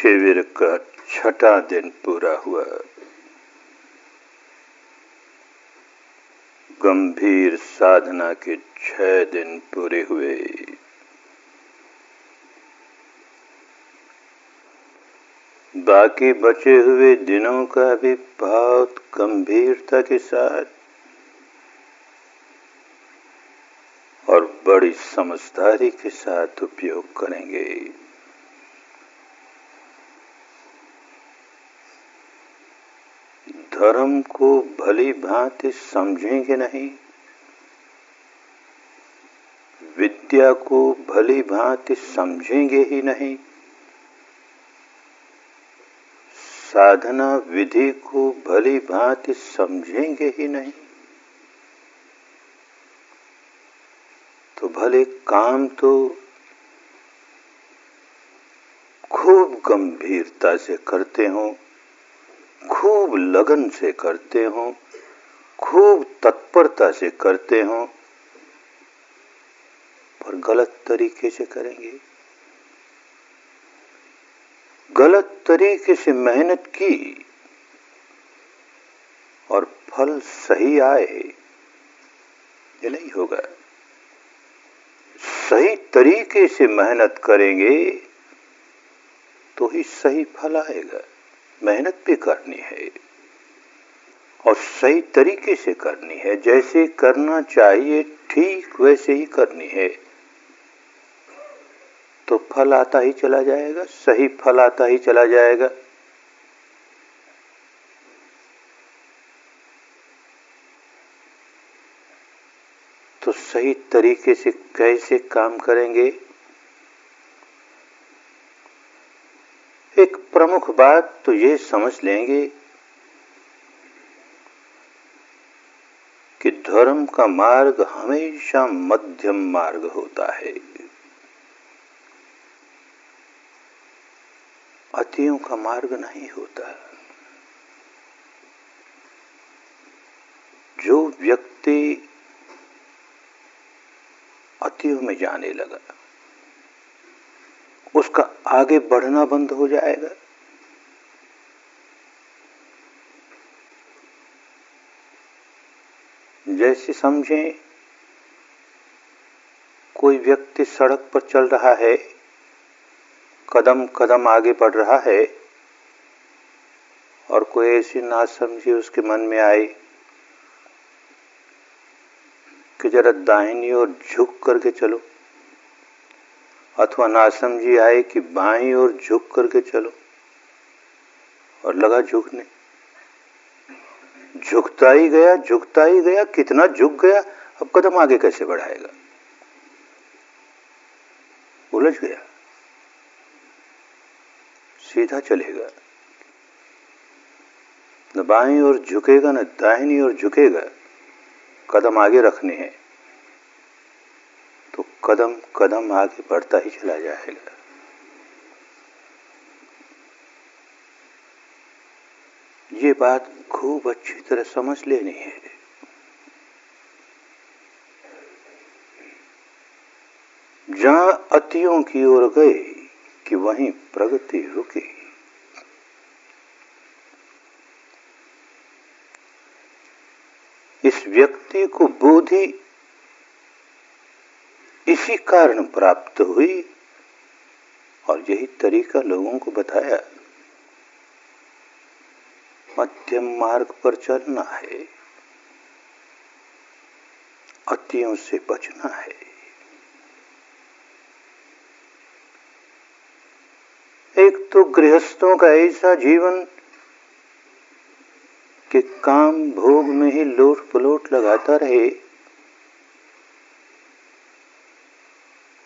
शिविर का छठा दिन पूरा हुआ। गंभीर साधना के 6 दिन पूरे हुए। बाकी बचे हुए दिनों का भी बहुत गंभीरता के साथ और बड़ी समझदारी के साथ उपयोग करेंगे। धर्म को भली भांति समझेंगे नहीं, विद्या को भली भांति समझेंगे ही नहीं, साधना विधि को भली भांति समझेंगे ही नहीं, तो भले काम तो खूब गंभीरता से करते हों, खूब लगन से करते हों, खूब तत्परता से करते हों, पर गलत तरीके से करेंगे। गलत तरीके से मेहनत की और फल सही आए, ये नहीं होगा। सही तरीके से मेहनत करेंगे तो ही सही फल आएगा। मेहनत भी करनी है और सही तरीके से करनी है, जैसे करना चाहिए ठीक वैसे ही करनी है, तो फल आता ही चला जाएगा, सही फल आता ही चला जाएगा। तो सही तरीके से कैसे काम करेंगे? एक प्रमुख बात तो ये समझ लेंगे कि धर्म का मार्ग हमेशा मध्यम मार्ग होता है। अतियों का मार्ग नहीं होता। जो व्यक्ति अतियों में जाने लगा, उसका आगे बढ़ना बंद हो जाएगा। जैसे समझें, कोई व्यक्ति सड़क पर चल रहा है, कदम कदम आगे बढ़ रहा है, और कोई ऐसी नासमझी उसके मन में आई कि जरा दाहिनी ओर झुक करके चलो, अथवा नासमझी आए कि बाईं ओर झुक करके चलो, और लगा झुकने। झुकता ही गया, कितना झुक गया, अब कदम आगे कैसे बढ़ाएगा? उलझ गया। सीधा चलेगा, न बाईं ओर झुकेगा न दाहिनी ओर झुकेगा। कदम आगे रखने हैं तो कदम कदम आगे बढ़ता ही चला जाएगा। ये बात खूब अच्छी तरह समझ लेनी है। जहां अतियों की ओर गए कि वहीं प्रगति रुकी। इस व्यक्ति को बोधि इसी कारण प्राप्त हुई और यही तरीका लोगों को बताया। मध्यम मार्ग पर चलना है, अतियों से बचना है। एक तो गृहस्थों का ऐसा जीवन कि काम भोग में ही लोट पलोट लगाता रहे,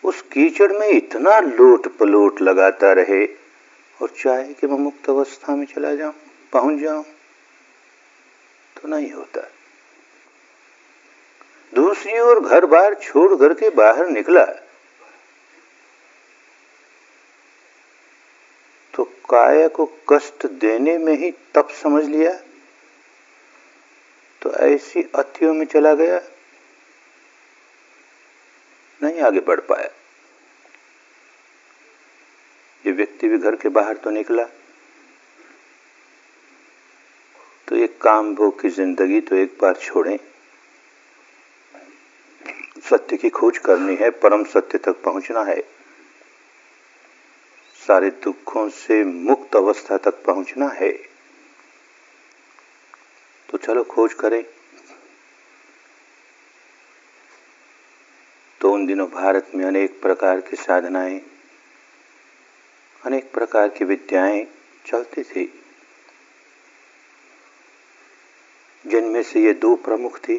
उस कीचड़ में इतना लोट पलोट लगाता रहे और चाहे कि मैं मुक्त अवस्था में चला जाऊं, पहुंच जाऊं, तो नहीं होता। दूसरी ओर घर बार छोड़ करके बाहर निकला तो काया को कष्ट देने में ही तप समझ लिया, तो ऐसी अतियों में चला गया, नहीं आगे बढ़ पाया। ये व्यक्ति व्यक्ति भी घर के बाहर तो निकला तो एक काम भोग की जिंदगी तो एक बार छोड़ें। सत्य की खोज करनी है, परम सत्य तक पहुंचना है, सारे दुखों से मुक्त अवस्था तक पहुंचना है। तो चलो खोज करें। तो उन दिनों भारत में अनेक प्रकार की साधनाएं, अनेक प्रकार की विद्याएं चलती थी, जिनमें से ये दो प्रमुख थी।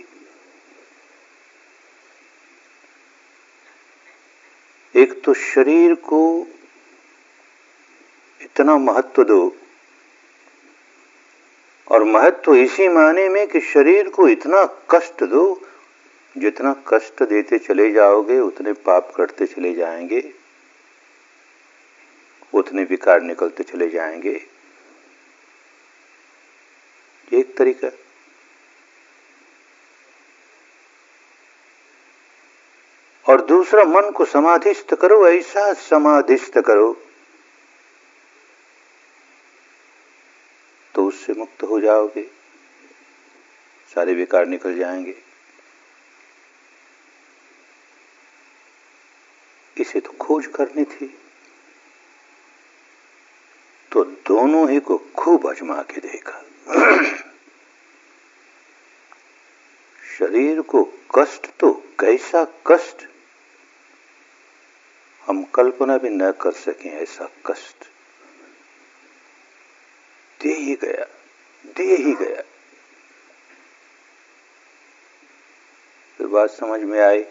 एक तो शरीर को इतना महत्व दो, और महत्व इसी माने में कि शरीर को इतना कष्ट दो, जितना कष्ट देते चले जाओगे उतने पाप करते चले जाएंगे, उतने विकार निकलते चले जाएंगे। एक तरीका। और दूसरा, मन को समाधिस्थ करो, ऐसा समाधिस्थ करो तो उससे मुक्त हो जाओगे, सारे विकार निकल जाएंगे। इसे तो खोज करनी थी। तो दोनों ही को खूब आजमा के देखा। शरीर को कष्ट तो कैसा कष्ट हम कल्पना भी न कर सकें, ऐसा कष्ट दे ही गया, दे ही गया। फिर बात समझ में आई,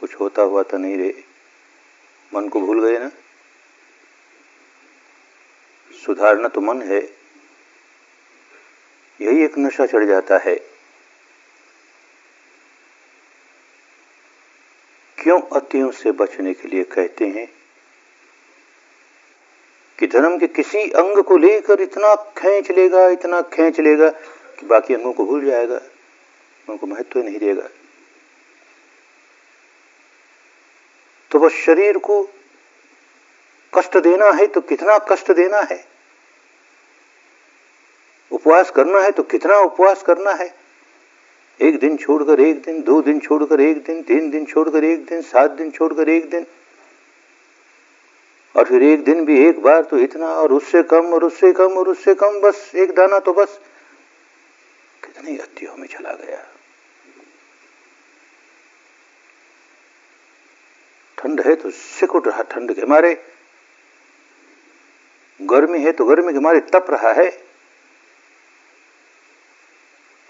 कुछ होता हुआ तो नहीं रे, मन को भूल गए ना। सुधारना तो मन है, यही एक नशा चढ़ जाता है। क्यों अतियों से बचने के लिए कहते हैं कि धर्म के किसी अंग को लेकर इतना खींच लेगा, इतना खींच लेगा कि बाकी अंगों को भूल जाएगा, उनको महत्व नहीं देगा। तो बस शरीर को कष्ट देना है तो कितना कष्ट देना है, उपवास करना है तो कितना उपवास करना है, एक दिन छोड़कर एक दिन, 2 दिन छोड़कर एक दिन, 3 दिन छोड़कर एक दिन, 7 दिन छोड़कर एक दिन, और फिर एक दिन भी एक बार तो इतना, और उससे कम और उससे कम और उससे कम, बस एक दाना तो बस। कितनी अतियों में चला गया। ठंड है तो सिकुड़ रहा ठंड के मारे, गर्मी है तो गर्मी के मारे तप रहा है,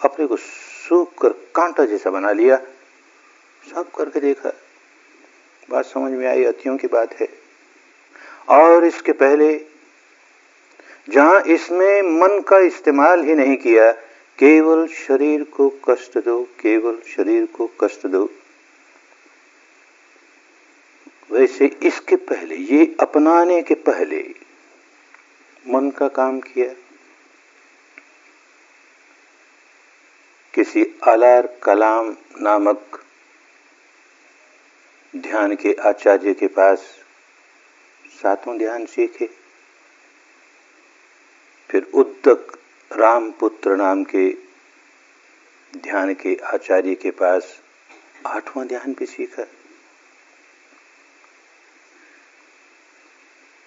अपने को सूख कर कांटा जैसा बना लिया। सब करके देखा, बात समझ में आई, अतियों की बात है। और इसके पहले जहां इसमें मन का इस्तेमाल ही नहीं किया, केवल शरीर को कष्ट दो, केवल शरीर को कष्ट दो, वैसे इसके पहले, ये अपनाने के पहले मन का काम किया। किसी अलार कलाम नामक ध्यान के आचार्य के पास 7 ध्यान सीखे। फिर उद्दक रामपुत्र नाम के ध्यान के आचार्य के पास 8वां ध्यान भी सीखा।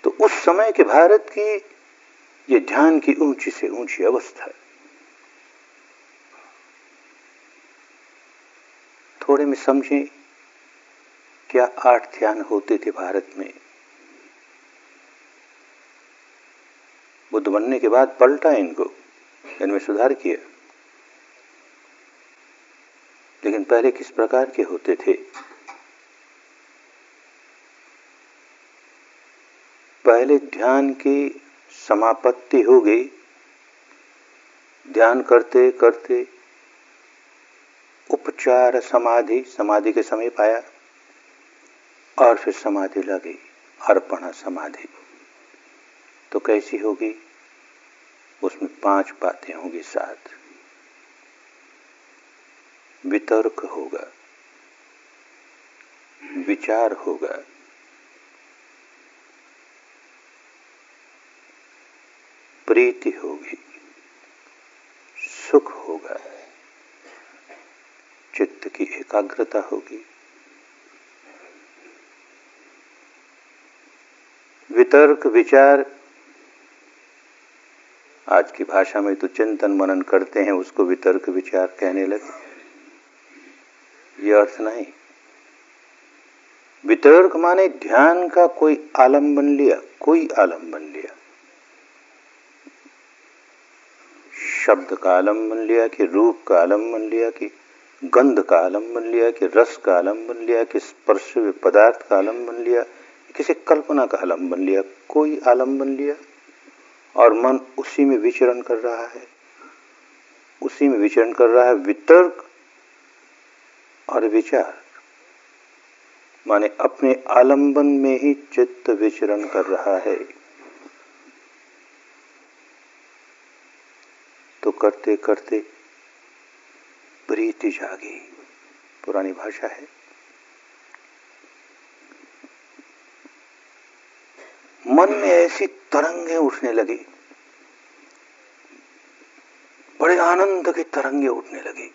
तो उस समय के भारत की ये ध्यान की ऊंची से ऊंची अवस्था है। थोड़े में समझें, क्या 8 ध्यान होते थे भारत में। बुद्ध बनने के बाद पलटा इनको, इनमें सुधार किया, लेकिन पहले किस प्रकार के होते थे। पहले ध्यान की समापत्ति हो गई, ध्यान करते करते उपचार समाधि, समाधि के समीप आया, और फिर समाधि लगी, अर्पणा समाधि। तो कैसी होगी, उसमें 5 बातें होंगी साथ। वितर्क होगा, विचार होगा, प्रीति होगी, सुख होगा, चित्त की एकाग्रता होगी। वितर्क विचार, आज की भाषा में तो चिंतन मनन करते हैं, उसको वितर्क विचार कहने लगे। ये अर्थ नहीं। वितर्क माने ध्यान का कोई आलम्बन लिया, कोई आलम्बन लिया, शब्द का आलम्बन लिया कि रूप का आलम्बन लिया कि गंध का आलम्बन लिया कि रस का आलम्बन लिया कि स्पर्श पदार्थ का आलम्बन लिया, किसी कल्पना का आलम्बन लिया, कोई आलम्बन लिया और मन उसी में विचरण कर रहा है, उसी में विचरण कर रहा है। वितर्क और विचार माने अपने आलंबन में ही चित्त विचरण कर रहा है। तो करते करते प्रीति जागी, पुरानी भाषा है। मन में ऐसी तरंगे उठने लगी, बड़े आनंद की तरंगे उठने लगी,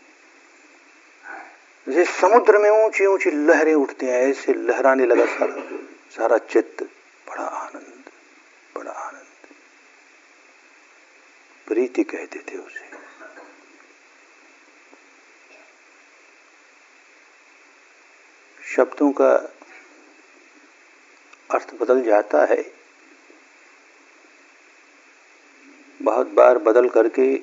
जैसे समुद्र में ऊंची ऊंची लहरें उठती हैं, ऐसे लहराने लगा सारा चित्त। बड़ा आनंद, बड़ा आनंद। प्रीति कहते थे उसे। शब्दों का अर्थ बदल जाता है, बहुत बार बदल करके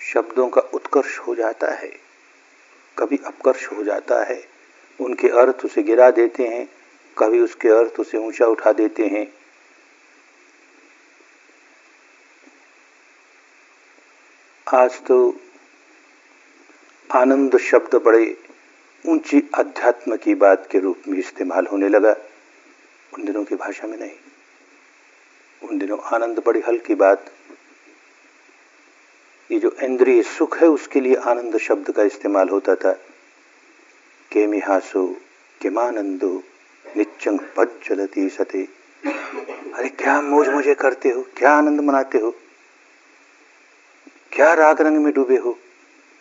शब्दों का उत्कर्ष हो जाता है, कभी अपकर्ष हो जाता है। उनके अर्थ उसे गिरा देते हैं, कभी उसके अर्थ उसे ऊंचा उठा देते हैं। आज तो आनंद शब्द बड़े ऊंची अध्यात्म की बात के रूप में इस्तेमाल होने लगा, उन दिनों की भाषा में नहीं। उन दिनों आनंद बड़ी हल्की बात, ये जो इंद्रिय सुख है उसके लिए आनंद शब्द का इस्तेमाल होता था। केमिहासो किमानंदो निच्चंग पज्जलति सते। अरे क्या मौज मजे करते हो, क्या आनंद मनाते हो, क्या राग रंग में डूबे हो,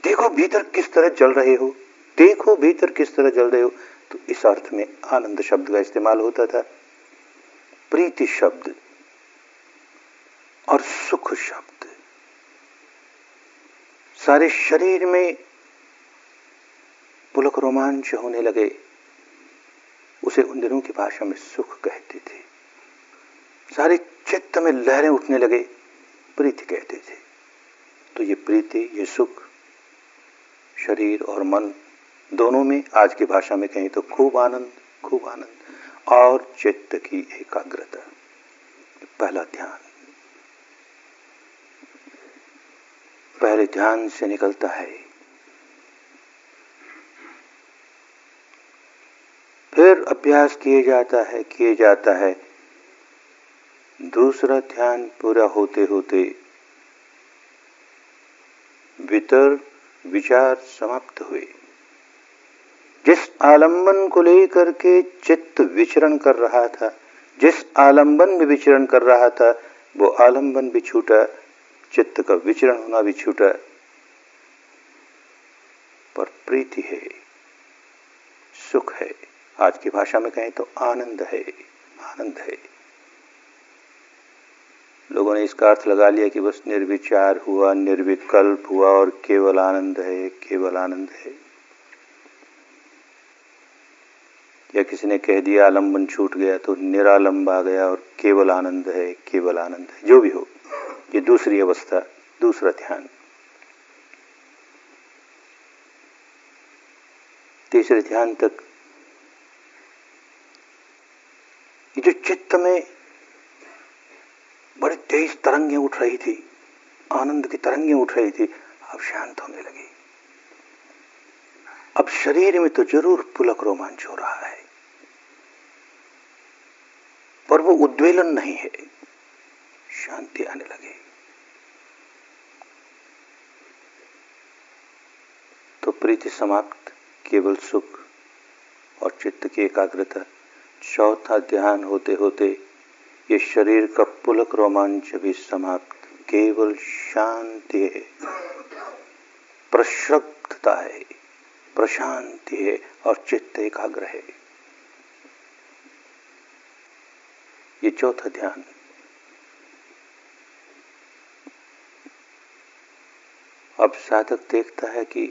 देखो भीतर किस तरह जल रहे हो, देखो भीतर किस तरह जल रहे हो। तो इस अर्थ में आनंद शब्द का इस्तेमाल होता था। प्रीति शब्द और सुख शब्द सारे शरीर में पुलक रोमांच होने लगे। उसे उन दिनों की भाषा में सुख कहते थे। सारे चित्त में लहरें उठने लगे, प्रीति कहते थे। तो ये प्रीति, ये सुख शरीर और मन दोनों में, आज की भाषा में कहें तो खूब आनंद, खूब आनंद और चित्त की एकाग्रता। पहला ध्यान, पहले ध्यान से निकलता है, फिर अभ्यास किए जाता है। दूसरा ध्यान पूरा होते होते वितर्क विचार समाप्त हुए। जिस आलंबन को लेकर के चित्त विचरण कर रहा था, जिस आलंबन में विचरण कर रहा था, वो आलंबन भी छूटा, चित्त का विचरण होना भी छूटा। पर प्रीति है, सुख है, आज की भाषा में कहें तो आनंद है, आनंद है। लोगों ने इसका अर्थ लगा लिया कि बस निर्विचार हुआ, निर्विकल्प हुआ और केवल आनंद है, केवल आनंद है। या किसी ने कह दिया आलंबन छूट गया तो निरालंब आ गया और केवल आनंद है, केवल आनंद है। जो भी हो, ये दूसरी अवस्था, दूसरा ध्यान। तीसरे ध्यान तक ये जो चित्त में बड़ी तेज तरंगें उठ रही थी, आनंद की तरंगें उठ रही थी, अब शांत होने लगी। अब शरीर में तो जरूर पुलक रोमांच हो रहा है, पर वो उद्वेलन नहीं है, शांति आने लगी। तो प्रीति समाप्त, केवल सुख और चित्त की एकाग्रता। चौथा ध्यान होते होते ये शरीर का पुलक रोमांच भी समाप्त, केवल शांति है, प्रशुद्धता है, प्रशांति है और चित्त एकाग्र है। ये चौथा ध्यान। अब साधक देखता है कि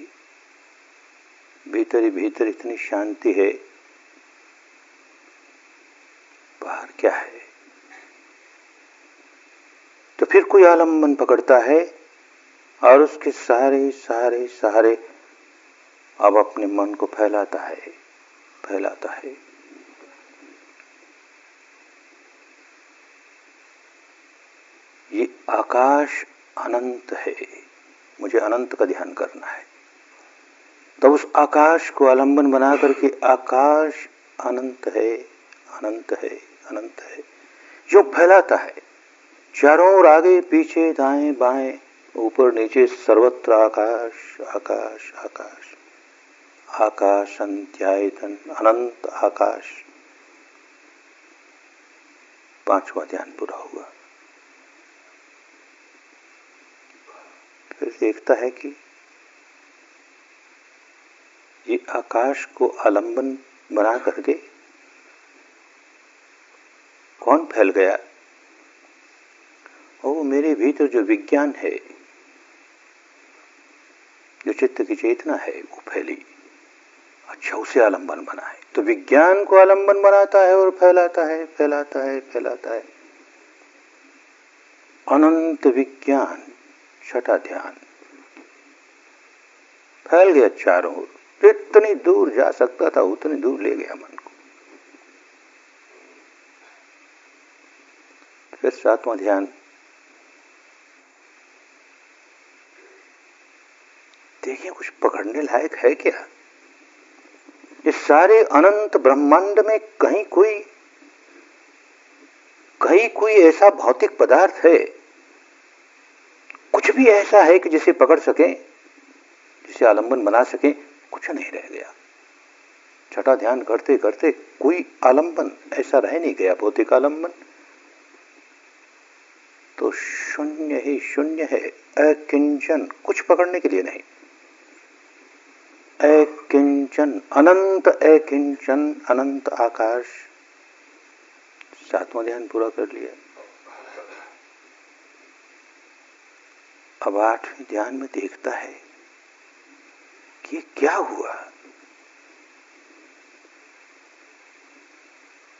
भीतर ही भीतर इतनी शांति है, बाहर क्या है, तो फिर कोई आलम्बन पकड़ता है और उसके सहारे सहारे सहारे अब अपने मन को फैलाता है। ये आकाश अनंत है, मुझे अनंत का ध्यान करना है। तब उस आकाश को आलंबन बना करके आकाश अनंत है, अनंत है, अनंत है, जो फैलाता है चारों ओर, आगे पीछे दाएं बाएं ऊपर नीचे सर्वत्र आकाश आकाश आकाश, आकाश अंत्यायतन, अनंत आकाश। पांचवा ध्यान पूरा हुआ। फिर देखता है कि ये आकाश को आलंबन बना करके कौन फैल गया? वो मेरे भीतर जो विज्ञान है, जो चित्त की चेतना है, वो फैली। अच्छा, उसे आलंबन बना है तो विज्ञान को आलंबन बनाता है और फैलाता है, फैलाता है, फैलाता है। अनंत विज्ञान, छठा ध्यान। फैल गया चारों ओर, जितनी दूर जा सकता था उतनी दूर ले गया मन को। फिर सातवां ध्यान। देखिए, कुछ पकड़ने लायक है क्या? इस सारे अनंत ब्रह्मांड में कहीं कोई ऐसा भौतिक पदार्थ है, कुछ भी ऐसा है कि जिसे पकड़ सके, जिसे आलंबन बना सके? कुछ नहीं रह गया। छठा ध्यान करते करते कोई आलंबन ऐसा रह नहीं गया, भौतिक आलंबन। तो शून्य ही शून्य है, अकिंचन, कुछ पकड़ने के लिए नहीं। अकिंचन, अनंत अकिंचन, अनंत आकाश। सातवां ध्यान पूरा कर लिया। अब आठवें ध्यान में देखता है कि ये क्या हुआ।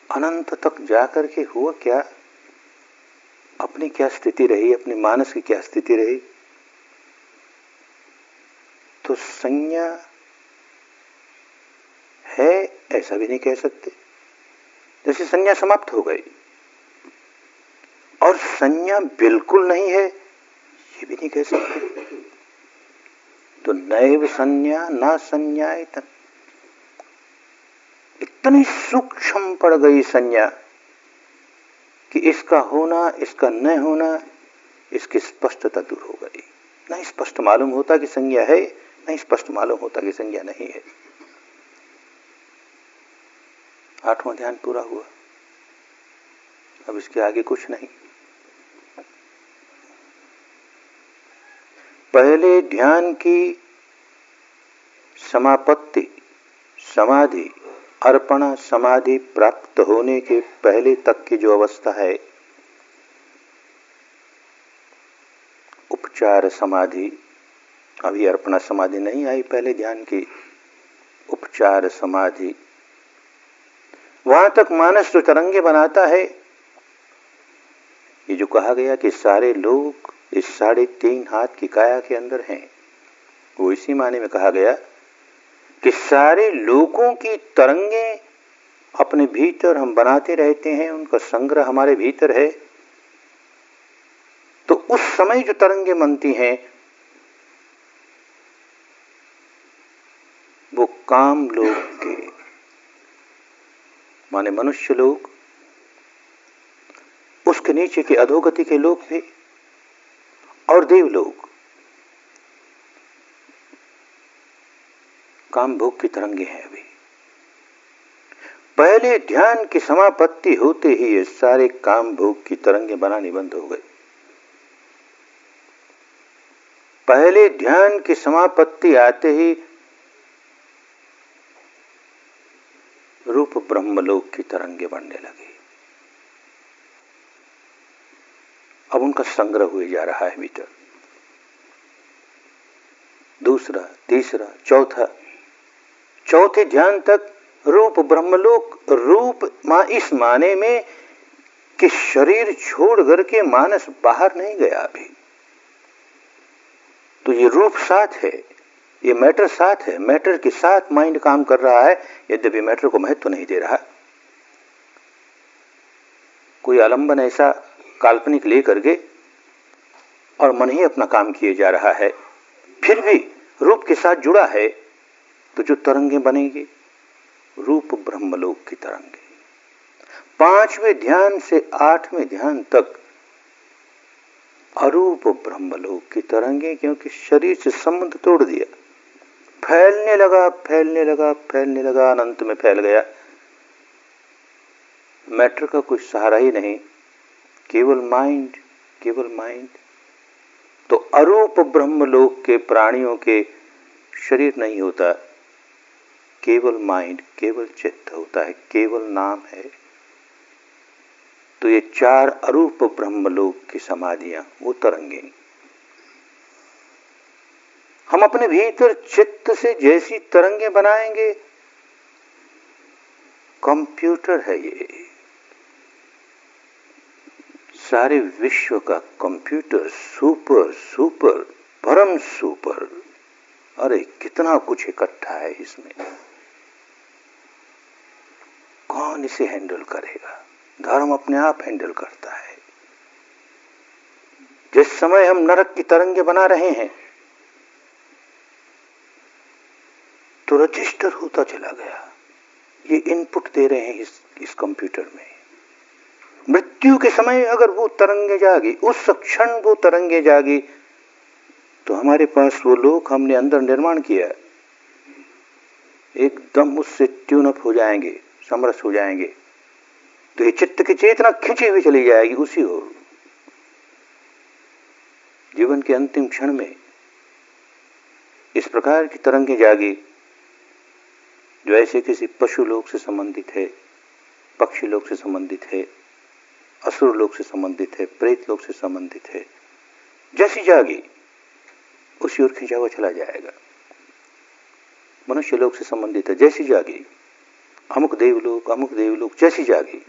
अनंत तक जाकर के हुआ क्या? अपनी क्या स्थिति रही, अपने मानस की क्या स्थिति रही? तो संज्ञा है ऐसा भी नहीं कह सकते, जैसे संज्ञा समाप्त हो गई। और संज्ञा बिल्कुल नहीं है ये भी नहीं कह सकते। तो नैव संज्ञा ना संज्ञायतन, इतनी सूक्ष्म पड़ गई संज्ञा कि इसका होना इसका न होना, इसकी स्पष्टता दूर हो गई। नहीं स्पष्ट मालूम होता कि संज्ञा है, नहीं स्पष्ट मालूम होता कि संज्ञा नहीं है। आठवां ध्यान पूरा हुआ। अब इसके आगे कुछ नहीं। पहले ध्यान की समापत्ति, समाधि, अर्पणा समाधि प्राप्त होने के पहले तक की जो अवस्था है, उपचार समाधि, अभी अर्पणा समाधि नहीं आई, पहले ध्यान की उपचार समाधि, वहां तक मानस जो तरंगे बनाता है, ये जो कहा गया कि सारे लोग इस 3.5 हाथ की काया के अंदर हैं, वो इसी माने में कहा गया कि सारे लोगों की तरंगे अपने भीतर हम बनाते रहते हैं, उनका संग्रह हमारे भीतर है। तो उस समय जो तरंगे बनती हैं वो काम लोग के माने मनुष्य लोग, उसके नीचे के अधोगति के लोग भी और देव लोग, काम भोग की तरंगे हैं। अभी पहले ध्यान की समापत्ति होते ही ये सारे काम भोग की तरंगें बनानी बंद हो गई। पहले ध्यान की समापत्ति आते ही रूप ब्रह्मलोक की तरंगें बनने लगी। अब उनका संग्रह हुए जा रहा है भीतर। दूसरा, तीसरा, चौथे ध्यान तक रूप ब्रह्मलोक, रूप इस माने में कि शरीर छोड़ करके मानस बाहर नहीं गया अभी। तो ये रूप साथ है, ये मैटर साथ है, मैटर के साथ माइंड काम कर रहा है, यद्यपि मैटर को महत्व नहीं दे रहा। कोई आलंबन ऐसा काल्पनिक लेकर के और मन ही अपना काम किए जा रहा है, फिर भी रूप के साथ जुड़ा है, तो जो तरंगें बनेगी रूप ब्रह्मलोक की तरंगें। 5वें ध्यान से 8वें ध्यान तक अरूप ब्रह्मलोक की तरंगें, क्योंकि शरीर से संबंध तोड़ दिया, फैलने लगा, फैलने लगा, फैलने लगा, अनंत में फैल गया। मैटर का कोई सहारा ही नहीं, केवल माइंड, केवल माइंड। तो अरूप ब्रह्मलोक के प्राणियों के शरीर नहीं होता, केवल माइंड, केवल चित्त होता है, केवल नाम है। तो ये 4 अरूप ब्रह्मलोक की समाधियां, वो तरंगें हम अपने भीतर चित्त से जैसी तरंगें बनाएंगे, कंप्यूटर है ये, सारे विश्व का कंप्यूटर, सुपर सुपर परम सुपर। अरे कितना कुछ इकट्ठा है इसमें, कौन इसे हैंडल करेगा? धर्म अपने आप हैंडल करता है। जिस समय हम नरक की तरंगें बना रहे हैं तो रजिस्टर होता चला गया, ये इनपुट दे रहे हैं इस कंप्यूटर में। मृत्यु के समय अगर वो तरंगे जागी, उस क्षण वो तरंगे जागी, तो हमारे पास वो लोग हमने अंदर निर्माण किया एकदम उससे ट्यून अप हो जाएंगे, समरस हो जाएंगे। तो ये चित्त की चेतना खिंची हुई चली जाएगी उसी ओर। जीवन के अंतिम क्षण में इस प्रकार की तरंगें जागी जो ऐसे किसी पशु लोक से संबंधित है, पक्षी लोक से संबंधित है, असुर लोक से संबंधित है, प्रेत लोक से संबंधित है। जैसी जागी उसी ओर खिंचा हुआ चला जाएगा। मनुष्य लोक से संबंधित है, जैसी जागी अमुक देवलोक जैसी जागी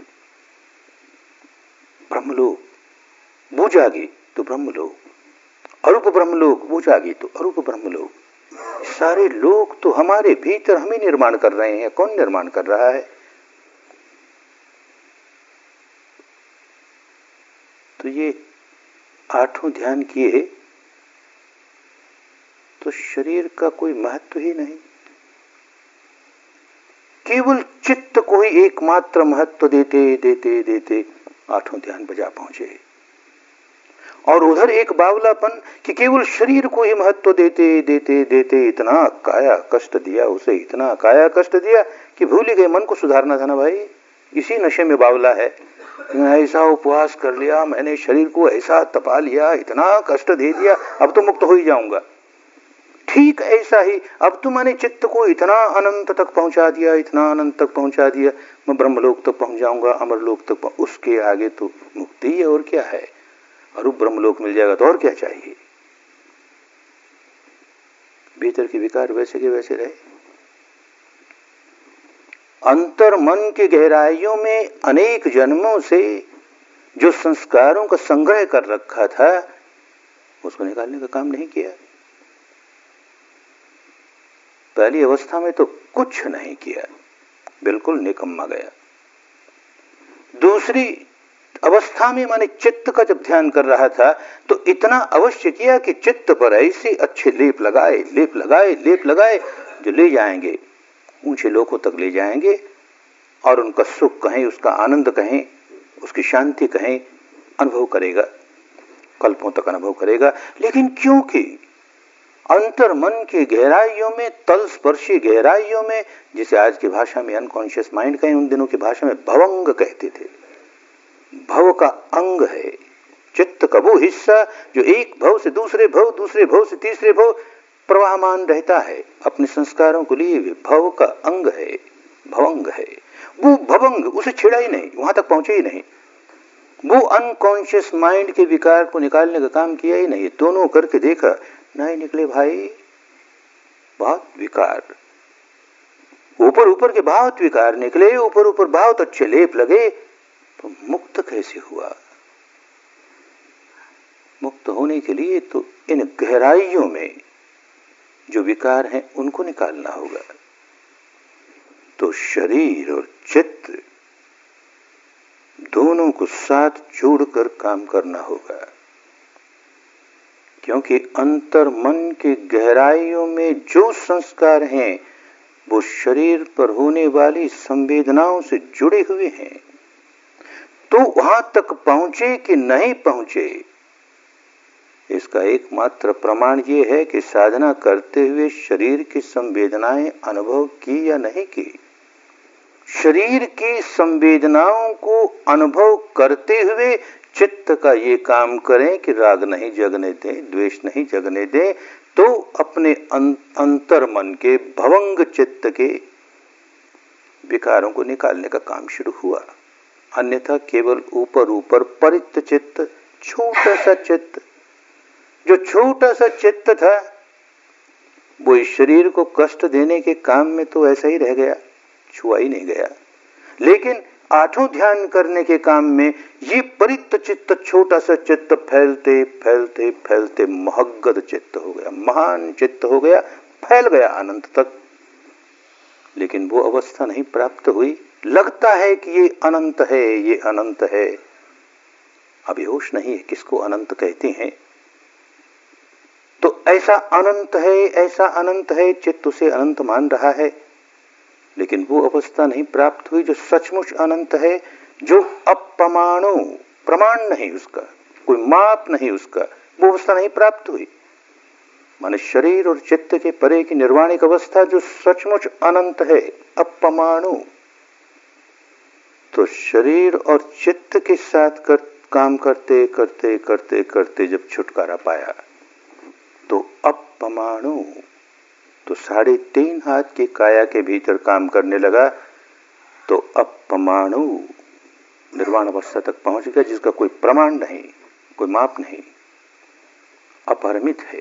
ब्रह्मलोक, वो जागी तो ब्रह्मलोक, अरूप ब्रह्मलोक, वो जागी तो अरूप ब्रह्मलोक। सारे लोग तो हमारे भीतर हम ही निर्माण कर रहे हैं। कौन निर्माण कर रहा है? तो ये 8वां ध्यान किए तो शरीर का कोई महत्व ही नहीं, केवल चित्त को ही एकमात्र महत्व देते देते देते 8वां ध्यान बजा पहुंचे। और उधर एक बावलापन कि केवल शरीर को ही महत्व देते देते देते इतना काया कष्ट दिया, उसे इतना काया कष्ट दिया कि भूल ही गए मन को सुधारना था ना भाई। इसी नशे में बावला है, ऐसा उपवास कर लिया मैंने, शरीर को ऐसा तपा लिया, इतना कष्ट दे दिया, अब तो मुक्त हो ही जाऊंगा। ठीक ऐसा ही अब तो मैंने चित्त को इतना अनंत तक पहुंचा दिया, इतना अनंत तक पहुंचा दिया, मैं ब्रह्मलोक तक पहुंच जाऊंगा, अमरलोक तक उसके आगे तो मुक्ति है और क्या है। अरूप ब्रह्मलोक मिल जाएगा तो और क्या चाहिए। भीतर के विकार वैसे के वैसे रहे। अंतर मन की गहराइयों में अनेक जन्मों से जो संस्कारों का संग्रह कर रखा था उसको निकालने का काम नहीं किया। पहली अवस्था में तो कुछ नहीं किया, बिल्कुल निकम्मा गया। दूसरी अवस्था में माने चित्त का जब ध्यान कर रहा था तो इतना अवश्य किया कि चित्त पर ऐसे अच्छे लेप लगाए जो ले जाएंगे, ऊंचे लोकों तक ले जाएंगे और उनका सुख कहें, उसका आनंद कहें, उसकी शांति कहें, अनुभव करेगा, कल्पों तक अनुभव करेगा। लेकिन क्योंकि अंतर मन की गहराइयों में, तलस्पर्शी गहराइयों में, जिसे आज की भाषा में अनकॉन्शियस माइंड कहें, उन दिनों की भाषा में भवंग कहते थे। भव का अंग है चित्त का वो हिस्सा जो एक भव से दूसरे भव, दूसरे भव से तीसरे भव प्रवाहमान रहता है अपने संस्कारों को लिए हुए। भव का अंग है, भवंग है। वो भवंग उसे छेड़ा ही नहीं, वहां तक पहुंचे ही नहीं। वो अनकॉन्शियस माइंड के विकार को निकालने का काम किया ही नहीं। दोनों करके देखा, नहीं निकले भाई, बहुत विकार, ऊपर ऊपर के बहुत विकार निकले, ऊपर ऊपर बहुत अच्छे लेप लगे, तो मुक्त कैसे हुआ? मुक्त होने के लिए तो इन गहराइयों में जो विकार हैं उनको निकालना होगा। तो शरीर और चित्त दोनों को साथ जोड़कर काम करना होगा, क्योंकि अंतर मन के गहराइयों में जो संस्कार हैं वो शरीर पर होने वाली संवेदनाओं से जुड़े हुए हैं। तो वहां तक पहुंचे कि नहीं पहुंचे, इसका एकमात्र प्रमाण ये है कि साधना करते हुए शरीर की संवेदनाएं अनुभव की या नहीं की। शरीर की संवेदनाओं को अनुभव करते हुए चित्त का ये काम करें कि राग नहीं जगने दें, द्वेष नहीं जगने दें, तो अपने अंतर मन के भवंग चित्त के विकारों को निकालने का काम शुरू हुआ। अन्यथा केवल ऊपर ऊपर परित चित्त, छोटा सा चित्त, जो छोटा सा चित्त था वो इस शरीर को कष्ट देने के काम में तो ऐसा ही रह गया, छुआ ही नहीं गया। लेकिन आठों ध्यान करने के काम में ये परित चित्त, छोटा सा चित्त फैलते फैलते फैलते महग्गद चित्त हो गया, महान चित्त हो गया, फैल गया अनंत तक। लेकिन वो अवस्था नहीं प्राप्त हुई। लगता है कि ये अनंत है, ये अनंत है, अभी होश नहीं है किसको अनंत कहते हैं। तो ऐसा अनंत है, ऐसा अनंत है, चित्त उसे अनंत मान रहा है, लेकिन वो अवस्था नहीं प्राप्त हुई जो सचमुच अनंत है, जो अपमाणु, प्रमाण नहीं उसका, कोई माप नहीं उसका, वो अवस्था नहीं प्राप्त हुई। माने शरीर और चित्त के परे की निर्वाणिक अवस्था जो सचमुच अनंत है, अपमाणु। तो शरीर और चित्त के साथ काम करते करते करते करते जब छुटकारा पाया तो अपमाणु, तो 3.5 हाथ की काया के भीतर काम करने लगा, तो अपमाणु निर्वाण अवस्था तक पहुंच गया, जिसका कोई प्रमाण नहीं, कोई माप नहीं, अपरिमित है।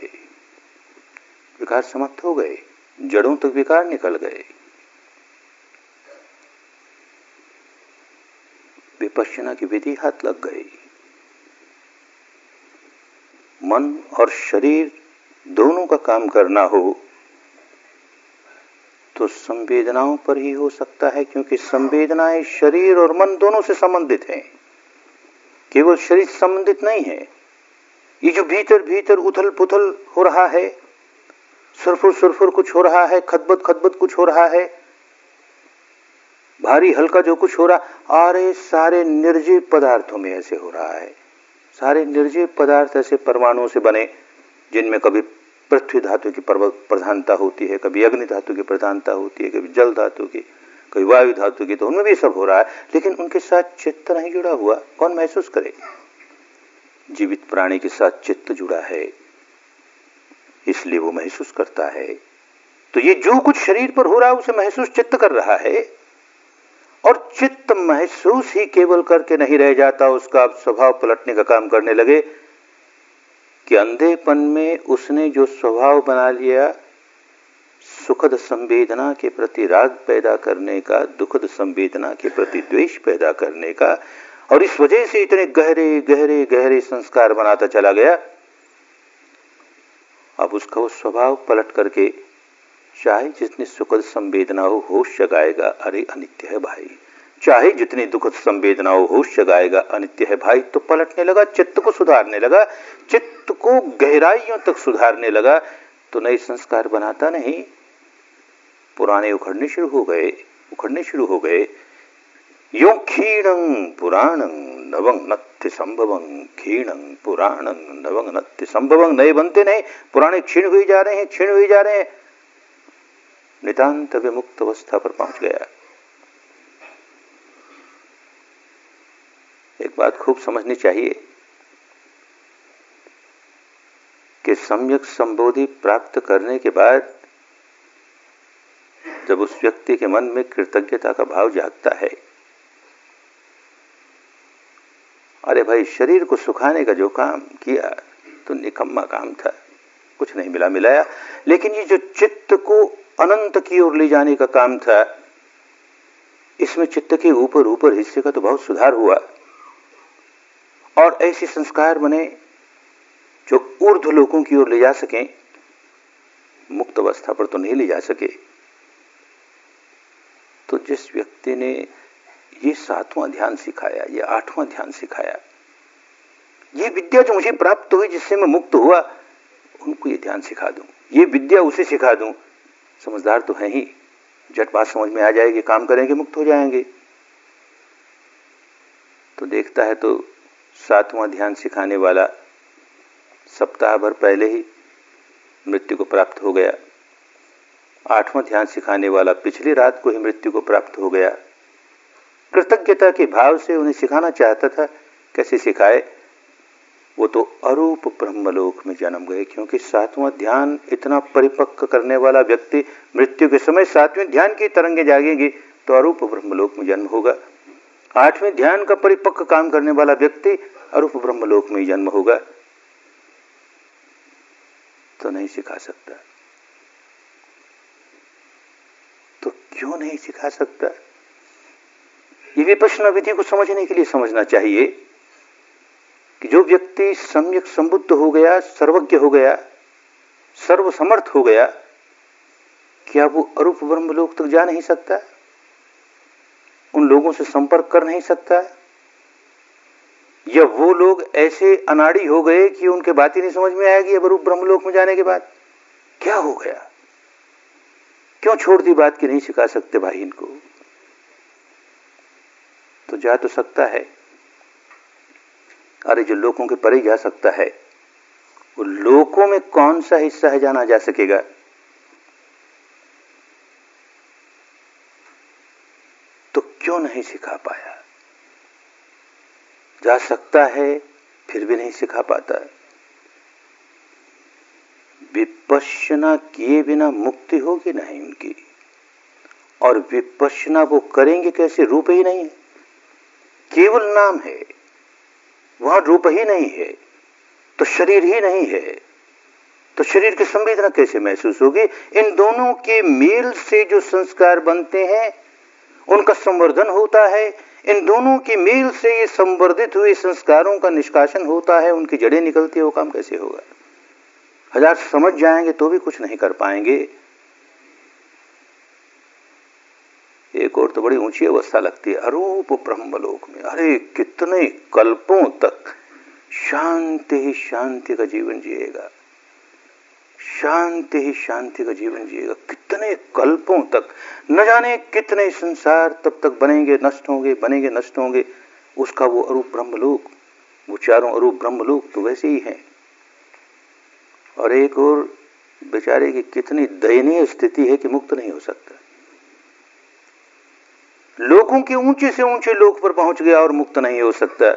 विकार समाप्त हो गए, जड़ों तक विकार निकल गए। विपश्यना की विधि हाथ लग गई। मन और शरीर दोनों का काम करना हो तो संवेदनाओं पर ही हो सकता है, क्योंकि संवेदनाएं शरीर और मन दोनों से संबंधित हैं, केवल शरीर संबंधित नहीं है। ये जो भीतर भीतर उथल पुथल हो रहा है, सुरफुर सुरफुर कुछ हो रहा है, खदबद खदबद कुछ हो रहा है, भारी हल्का जो कुछ हो रहा, अरे सारे निर्जीव पदार्थों में ऐसे हो रहा है। सारे निर्जीव पदार्थ ऐसे परमाणुओं से बने, जिनमें कभी पृथ्वी धातु की प्रधानता होती है, कभी अग्नि धातु की प्रधानता होती है, कभी जल धातु की, कभी वायु धातु की, तो उनमें भी सब हो रहा है, लेकिन उनके साथ चित्त नहीं जुड़ा हुआ। कौन महसूस करे? जीवित प्राणी के साथ चित्त जुड़ा है, इसलिए वो महसूस करता है। तो ये जो कुछ शरीर पर हो रहा है उसे महसूस चित्त कर रहा है, और चित्त महसूस ही केवल करके नहीं रह जाता, उसका अब स्वभाव पलटने का काम करने लगे कि अंधेपन में उसने जो स्वभाव बना लिया सुखद संवेदना के प्रति राग पैदा करने का, दुखद संवेदना के प्रति द्वेष पैदा करने का, और इस वजह से इतने गहरे गहरे गहरे संस्कार बनाता चला गया। अब उसका वो स्वभाव पलट करके चाहे जितनी सुखद संवेदना हो होश जगाएगा, अरे अनित्य है भाई, चाहे जितनी दुखद संवेदना हो होश जगाएगा, अनित्य है भाई, तो पलटने लगा, चित्त को सुधारने लगा, चित्त को गहराइयों तक सुधारने लगा। तो नए संस्कार बनाता नहीं, पुराने उखड़ने शुरू हो गए, यो क्षीणं पुराणं नवं नत्ति संभवं, क्षीणं पुराणं नवं नत्ति संभवं। नए बनते नहीं, पुराने क्षीण हुए जा रहे हैं, क्षीण हुए जा रहे हैं। नितांत विमुक्त अवस्था पर पहुंच गया। एक बात खूब समझनी चाहिए कि सम्यक संबोधि प्राप्त करने के बाद जब उस व्यक्ति के मन में कृतज्ञता का भाव जागता है, अरे भाई, शरीर को सुखाने का जो काम किया तो निकम्मा काम था, कुछ नहीं मिला मिलाया। लेकिन ये जो चित्त को अनंत की ओर ले जाने का काम था, इसमें चित्त के ऊपर ऊपर हिस्से का तो बहुत सुधार हुआ और ऐसे संस्कार बने जो ऊर्ध्व लोकों की ओर ले जा सकें, मुक्त अवस्था पर तो नहीं ले जा सके। तो जिस व्यक्ति ने ये 7वां ध्यान सिखाया, ये 8वां ध्यान सिखाया, ये विद्या जो मुझे प्राप्त हुई जिससे मैं मुक्त हुआ, उनको ये ध्यान सिखा दूं, ये विद्या उसे सिखा दूं। समझदार तो है ही, झट बात समझ में आ जाएगी, काम करेंगे मुक्त हो जाएंगे। तो देखता है तो 7वां ध्यान सिखाने वाला सप्ताह भर पहले ही मृत्यु को प्राप्त हो गया। 8वां ध्यान सिखाने वाला पिछली रात को ही मृत्यु को प्राप्त हो गया। कृतज्ञता के भाव से उन्हें सिखाना चाहता था, कैसे सिखाए? वो तो अरूप ब्रह्मलोक में जन्म गए, क्योंकि 7वां ध्यान इतना परिपक्व करने वाला व्यक्ति मृत्यु के समय 7वें ध्यान की तरंगे जागेंगी तो अरूप ब्रह्मलोक में जन्म होगा। 8वें ध्यान का परिपक्व काम करने वाला व्यक्ति अरूप ब्रह्मलोक में ही जन्म होगा। तो नहीं सिखा सकता। तो क्यों नहीं सिखा सकता? ये विपश्यना विधि को समझने के लिए समझना चाहिए कि जो व्यक्ति सम्यक संबुद्ध हो गया, सर्वज्ञ हो गया, सर्वसमर्थ हो गया, क्या वो अरूप ब्रह्मलोक तक जा नहीं सकता? उन लोगों से संपर्क कर नहीं सकता? या वो लोग ऐसे अनाड़ी हो गए कि उनके बात ही नहीं समझ में आएगी अब अरूप ब्रह्मलोक में जाने के बाद? क्या हो गया? क्यों छोड़ दी बात कि नहीं सिखा सकते भाई इनको? तो जा तो सकता है। अरे जो लोगों के परे जा सकता है, वो लोकों में कौन सा हिस्सा है जाना जा सकेगा? तो क्यों नहीं सिखा पाया? जा सकता है फिर भी नहीं सिखा पाता। विपश्यना किए बिना मुक्ति होगी नहीं उनकी। और विपश्यना वो करेंगे कैसे? रूप ही नहीं है, केवल नाम है, वहां रूप ही नहीं है, तो शरीर ही नहीं है, तो शरीर की संवेदना कैसे महसूस होगी? इन दोनों के मेल से जो संस्कार बनते हैं उनका संवर्धन होता है। इन दोनों के मेल से ये संवर्धित हुए संस्कारों का निष्कासन होता है, उनकी जड़ें निकलती है। वो काम कैसे होगा? हजार समझ जाएंगे तो भी कुछ नहीं कर पाएंगे। एक और तो बड़ी ऊंची अवस्था लगती है अरूप ब्रह्मलोक में। अरे कितने कल्पों तक शांति ही शांति का जीवन जिएगा, शांति ही शांति का जीवन जिएगा। कितने कल्पों तक, न जाने कितने संसार तब तक बनेंगे नष्ट होंगे, बनेंगे नष्ट होंगे। उसका वो अरूप ब्रह्मलोक, वो चारों अरूप ब्रह्मलोक तो वैसे ही हैं। और एक और बेचारे की कितनी दयनीय स्थिति है कि मुक्त नहीं हो सकता। लोगों के ऊंचे से ऊंचे लोक पर पहुंच गया और मुक्त नहीं हो सकता,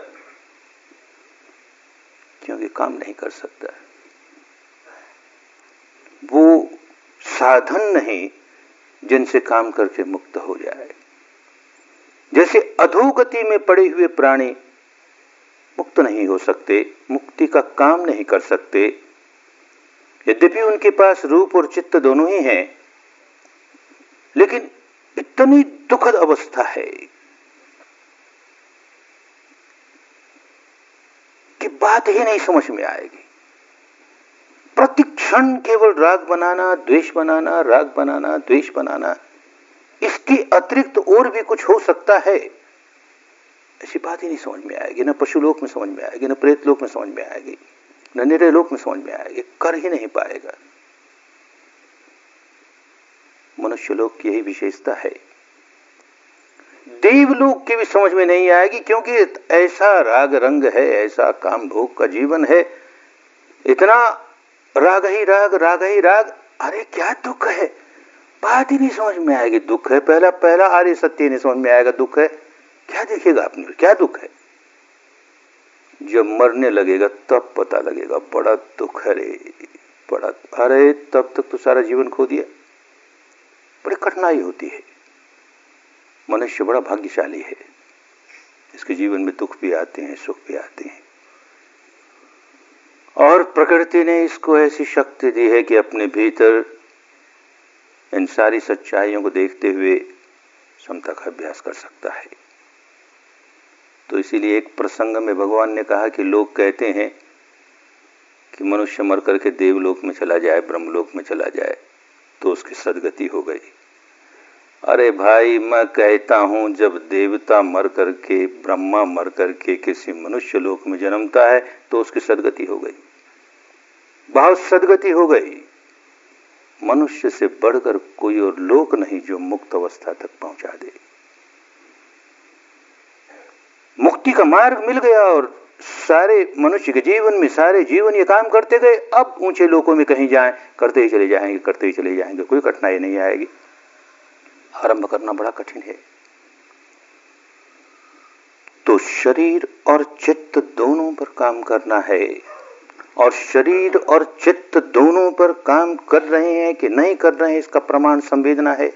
क्योंकि काम नहीं कर सकता। वो साधन नहीं जिनसे काम करके मुक्त हो जाए। जैसे अधोगति में पड़े हुए प्राणी मुक्त नहीं हो सकते, मुक्ति का काम नहीं कर सकते। यद्यपि उनके पास रूप और चित्त दोनों ही हैं, लेकिन इतनी दुखद अवस्था है कि बात ही नहीं समझ में आएगी। प्रतिक्षण केवल राग बनाना, द्वेष बनाना, राग बनाना, द्वेष बनाना, इसके अतिरिक्त और भी कुछ हो सकता है, ऐसी बात ही नहीं समझ में आएगी। न पशुलोक में समझ में आएगी, न प्रेतलोक में समझ में आएगी, न निरय लोक में समझ में आएगी, कर ही नहीं पाएगा। मनुष्य लोक की यही विशेषता है। देवलोक की भी समझ में नहीं आएगी, क्योंकि ऐसा राग रंग है, ऐसा काम भोग का जीवन है, इतना राग ही राग, राग ही राग। अरे क्या दुख है, बात ही नहीं समझ में आएगी। दुख है, पहला पहला आर्य सत्य नहीं समझ में आएगा। दुख है, क्या देखेगा आपने, क्या दुख है? जब मरने लगेगा तब पता लगेगा, बड़ा दुख है रे, बड़ा। अरे तब तक तो सारा जीवन खो दिया। बड़ी कठिनाई होती है। मनुष्य बड़ा भाग्यशाली है, इसके जीवन में दुख भी आते हैं, सुख भी आते हैं, और प्रकृति ने इसको ऐसी शक्ति दी है कि अपने भीतर इन सारी सच्चाइयों को देखते हुए समता का अभ्यास कर सकता है। तो इसीलिए एक प्रसंग में भगवान ने कहा कि लोग कहते हैं कि मनुष्य मर करके देवलोक में चला जाए, ब्रह्मलोक में चला जाए तो उसकी सदगति हो गई। अरे भाई, मैं कहता हूं जब देवता मर करके, ब्रह्मा मर करके किसी मनुष्य लोक में जन्मता है तो उसकी सदगति हो गई, बहुत सदगति हो गई। मनुष्य से बढ़कर कोई और लोक नहीं जो मुक्त अवस्था तक पहुंचा दे। मुक्ति का मार्ग मिल गया और सारे मनुष्य के जीवन में सारे जीवन ये काम करते गए। अब ऊंचे लोकों में कहीं जाएं, करते ही चले जाएंगे, करते ही चले जाएंगे, कोई कठिनाई नहीं आएगी। आरंभ करना बड़ा कठिन है। तो शरीर और चित्त दोनों पर काम करना है, और शरीर और चित्त दोनों पर काम कर रहे हैं कि नहीं कर रहे हैं, इसका प्रमाण संवेदना है।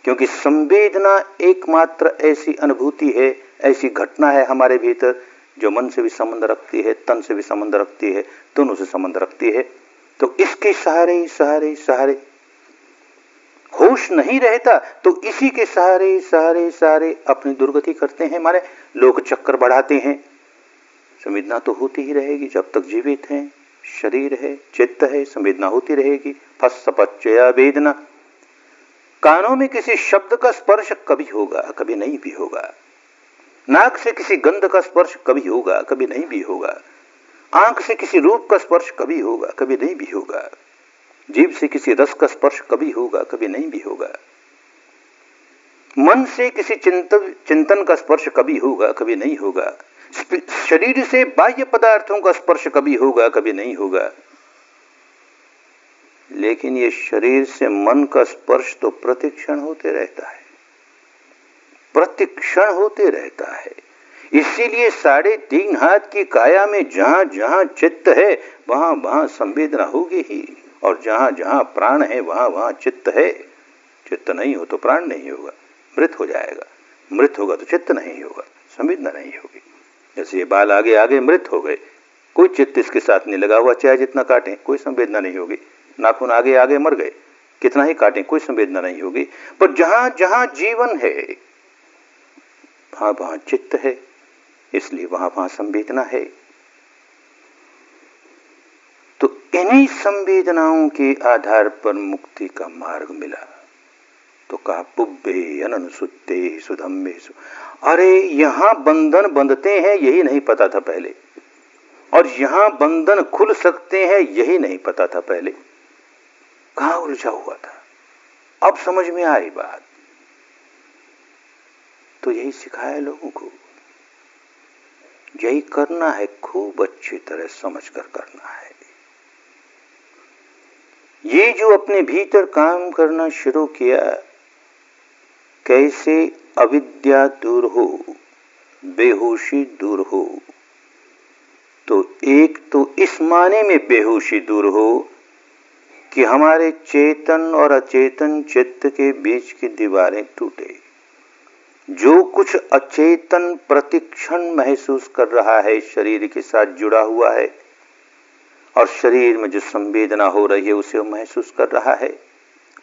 क्योंकि संवेदना एकमात्र ऐसी अनुभूति है, ऐसी घटना है हमारे भीतर जो मन से भी संबंध रखती है, तन से भी संबंध रखती है, दोनों से संबंध रखती है। तो इसके सहारे सहारे सहारे होश नहीं रहता, तो इसी के सहारे सहारे सहारे अपनी दुर्गति करते हैं। हमारे लोग चक्कर बढ़ाते हैं। संवेदना तो होती ही रहेगी जब तक जीवित हैं, शरीर है, चित्त है, संवेदना होती रहेगी। फस्सपच्चया वेदना। कानों में किसी शब्द का स्पर्श कभी होगा, कभी नहीं भी होगा। नाक से किसी गंध का स्पर्श कभी होगा, कभी नहीं भी होगा। आंख से किसी रूप का स्पर्श कभी होगा, कभी नहीं भी होगा। जीभ से किसी रस का स्पर्श कभी होगा, कभी नहीं भी होगा। मन से किसी चिंतन का स्पर्श कभी होगा, कभी नहीं होगा। शरीर से बाह्य पदार्थों का स्पर्श कभी होगा, कभी नहीं होगा। लेकिन ये शरीर से मन का स्पर्श तो प्रतिक्षण होते रहता है, प्रतिक्षण होते रहता है। इसीलिए 3.5 हाथ की काया में जहां जहां चित्त है वहां वहां संवेदना होगी ही, और जहां जहां प्राण है वहां वहां चित्त है। चित्त नहीं हो तो प्राण नहीं होगा, मृत हो जाएगा। मृत होगा तो चित्त नहीं होगा, संवेदना नहीं होगी। जैसे ये बाल आगे आगे मृत हो गए, कोई चित्त इसके साथ नहीं लगा हुआ, चाहे जितना काटें कोई संवेदना नहीं होगी। नाखून आगे आगे मर गए, कितना ही काटें कोई संवेदना नहीं होगी। पर जहां जहां जीवन है वहां वहां चित्त है, इसलिए वहां वहां संवेदना है। तो इन्हीं संवेदनाओं के आधार पर मुक्ति का मार्ग मिला। तो कहा पुब्बे अननुसुत्ते सुधम्मेषु। अरे यहां बंधन बंधते हैं यही नहीं पता था पहले, और यहां बंधन खुल सकते हैं यही नहीं पता था पहले। कहां उलझा हुआ था, अब समझ में आई बात। तो यही सिखाया लोगों को, यही करना है, खूब अच्छी तरह समझकर करना है। ये जो अपने भीतर काम करना शुरू किया, कैसे अविद्या दूर हो, बेहोशी दूर हो। तो एक तो इस माने में बेहोशी दूर हो कि हमारे चेतन और अचेतन चित्त के बीच की दीवारें टूटे। जो कुछ अचेतन प्रतिक्षण महसूस कर रहा है, शरीर के साथ जुड़ा हुआ है, और शरीर में जो संवेदना हो रही है उसे वो महसूस कर रहा है।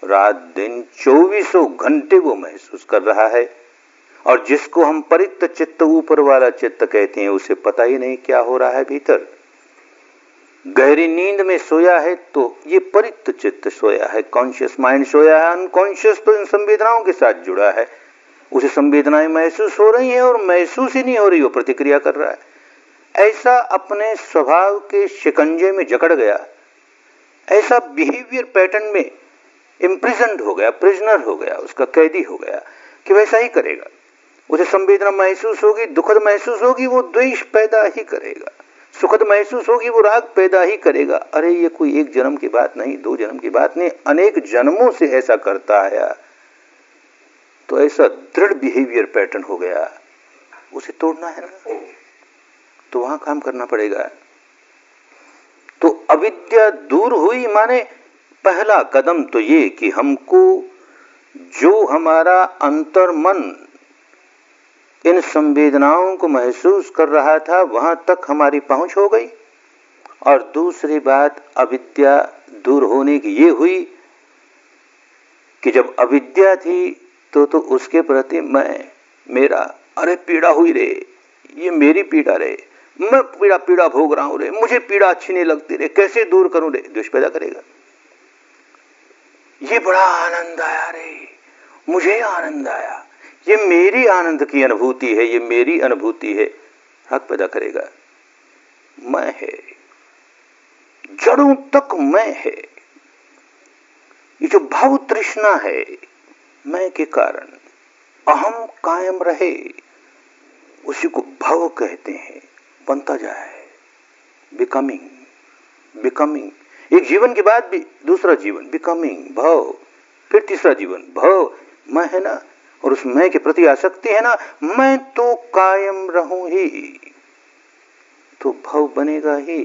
रात दिन 24 घंटे वो महसूस कर रहा है। और जिसको हम परित्त चित्त, ऊपर वाला चित्त कहते हैं, उसे पता ही नहीं क्या हो रहा है भीतर। गहरी नींद में सोया है तो ये परित्त चित्त सोया है, कॉन्शियस माइंड सोया है। अनकॉन्शियस तो इन संवेदनाओं के साथ जुड़ा है, उसे संवेदनाएं महसूस हो रही हैं, और महसूस ही नहीं हो रही, वो प्रतिक्रिया कर रहा है। ऐसा अपने स्वभाव के शिकंजे में जकड़ गया, ऐसा बिहेवियर पैटर्न में इम्प्रिजन्ड हो गया, प्रिजनर हो गया, उसका कैदी हो गया कि वैसा ही करेगा। उसे संवेदना महसूस होगी, दुखद महसूस होगी, वो द्वेष पैदा ही करेगा। सुखद महसूस होगी, वो राग पैदा ही करेगा। अरे ये कोई एक जन्म की बात नहीं, 2 जन्म की बात नहीं, अनेक जन्मों से ऐसा करता आया, तो ऐसा दृढ़ बिहेवियर पैटर्न हो गया, उसे तोड़ना है ना, तो वहां काम करना पड़ेगा। तो अविद्या दूर हुई माने पहला कदम तो ये कि हमको जो हमारा अंतर्मन इन संवेदनाओं को महसूस कर रहा था वहां तक हमारी पहुंच हो गई। और दूसरी बात अविद्या दूर होने की ये हुई कि जब अविद्या थी तो उसके प्रति मैं, मेरा, अरे पीड़ा हुई रे, ये मेरी पीड़ा रे, मैं पीड़ा भोग रहा हूं रे, मुझे पीड़ा अच्छी नहीं लगती रे, कैसे दूर करूं रे, द्वेष पैदा करेगा। ये बड़ा आनंद आया रे, मुझे आनंद आया, ये मेरी आनंद की अनुभूति है, ये मेरी अनुभूति है, राग पैदा करेगा। मैं है, जड़ों तक मैं है। ये जो भाव तृष्णा है, मैं के कारण अहम कायम रहे, उसी को भाव कहते हैं। बनता जाए, बिकमिंग, एक जीवन के बाद भी दूसरा जीवन, बिकमिंग, भाव, फिर तीसरा जीवन, भाव, मैं है ना, और उस मैं के प्रति आसक्ति है ना, मैं तो कायम रहूं ही, तो भाव बनेगा ही,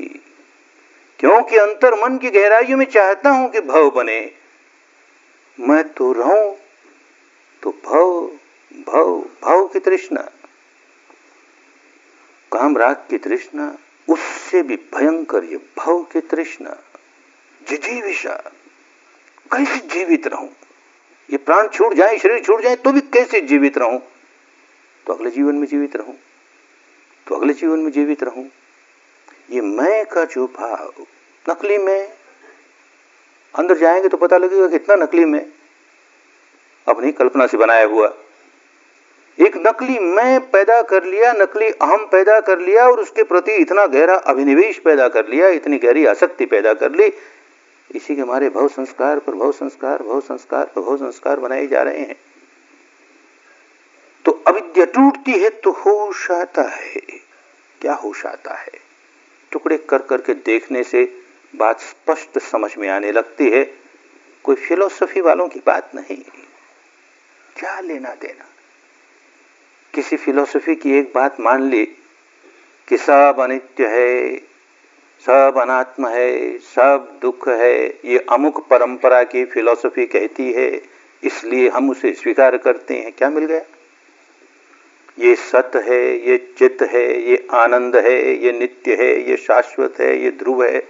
क्योंकि अंतर मन की गहराइयों में चाहता हूं कि भाव बने। मैं तो रहूं, तो भाव की तृष्णा, काम राग की तृष्णा, उससे भी भयंकर ये भाव की तृष्णा, जिजीविषा, कैसे जीवित रहूं, ये प्राण छूट जाए, शरीर छूट जाए तो भी कैसे जीवित रहूं, तो अगले जीवन में जीवित रहूं, तो अगले जीवन में जीवित रहूं। ये मैं का जो भाव, नकली में अंदर जाएंगे तो पता लगेगा कितना नकली में, अपनी कल्पना से बनाया हुआ एक नकली मैं पैदा कर लिया, नकली अहम पैदा कर लिया, और उसके प्रति इतना गहरा अभिनिवेश पैदा कर लिया, इतनी गहरी आसक्ति पैदा कर ली। इसी के हमारे भव संस्कार पर भव संस्कार, भव संस्कार पर भव संस्कार बनाए जा रहे हैं। तो अविद्या टूटती है तो होश आता है। क्या होश आता है? टुकड़े कर करके देखने से बात स्पष्ट समझ में आने लगती है। कोई फिलोसफी वालों की बात नहीं, क्या लेना देना। किसी फिलोसफी की एक बात मान ली कि सब अनित्य है, सब अनात्म है, सब दुख है, ये अमुक परंपरा की फिलोसफी कहती है, इसलिए हम उसे स्वीकार करते हैं। क्या मिल गया? ये सत्य है, ये चित्त है, ये आनंद है, ये नित्य है, ये शाश्वत है, ये ध्रुव है,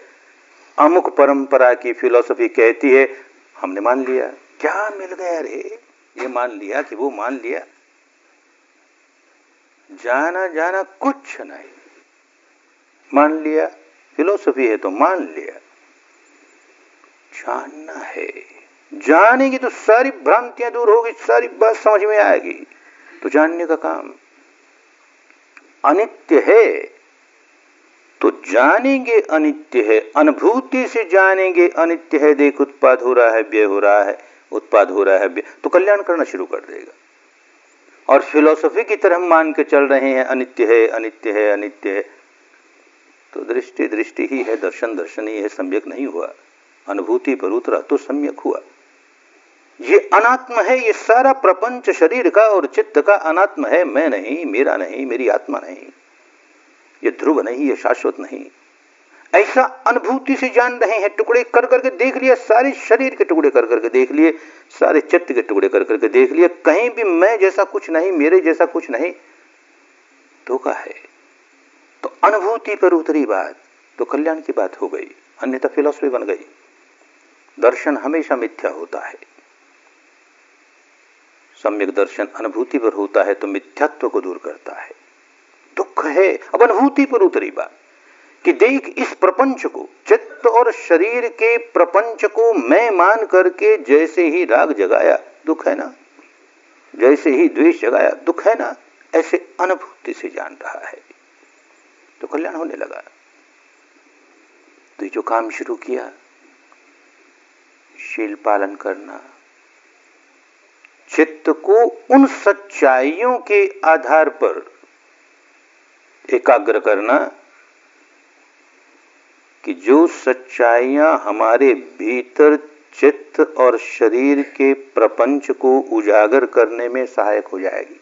अमुक परंपरा की फिलोसफी कहती है, हमने मान लिया। क्या मिल गया रे? ये मान लिया कि वो मान लिया, जाना जाना कुछ नहीं, मान लिया। फिलोसफी है तो मान लिया। जानना है, जानेगी तो सारी भ्रांतियां दूर होगी, सारी बात समझ में आएगी। तो जानने का काम। अनित्य है तो जानेंगे अनित्य है, अनुभूति से जानेंगे अनित्य है। देख उत्पाद हो रहा है, व्यय हो रहा है, उत्पाद हो रहा है, व्यय, तो कल्याण करना शुरू कर देगा। और फिलोसफी की तरह हम मान के चल रहे हैं अनित्य है, अनित्य है, अनित्य है, तो दृष्टि दृष्टि ही है, दर्शन दर्शन ही है, सम्यक नहीं हुआ। अनुभूति पर उतरा तो सम्यक हुआ। ये अनात्म है, ये सारा प्रपंच शरीर का और चित्त का अनात्म है। मैं नहीं, मेरा नहीं, मेरी आत्मा नहीं, ये ध्रुव नहीं, ये शाश्वत नहीं। ऐसा अनुभूति से जान रहे हैं। टुकड़े कर करके देख लिया, सारे शरीर के टुकड़े कर करके देख लिए, सारे चित्त के टुकड़े कर करके देख लिए, कहीं भी मैं जैसा कुछ नहीं, मेरे जैसा कुछ नहीं, धोखा है। तो अनुभूति पर उतरी बात तो कल्याण की बात हो गई, अन्यथा फिलॉसफी बन गई। दर्शन हमेशा मिथ्या होता है। सम्यक दर्शन अनुभूति पर होता है तो मिथ्यात्व को दूर करता है। दुख है, अब अनुभूति पर उतरी बात कि देख इस प्रपंच को, चित्त और शरीर के प्रपंच को मैं मान करके जैसे ही राग जगाया दुख है ना, जैसे ही द्वेष जगाया दुख है ना, ऐसे अनुभूति से जान रहा है तो कल्याण होने लगा। तो ये जो काम शुरू किया, शील पालन करना, चित्त को उन सच्चाइयों के आधार पर एकाग्र करना कि जो सच्चाइयां हमारे भीतर चित्त और शरीर के प्रपंच को उजागर करने में सहायक हो जाएगी,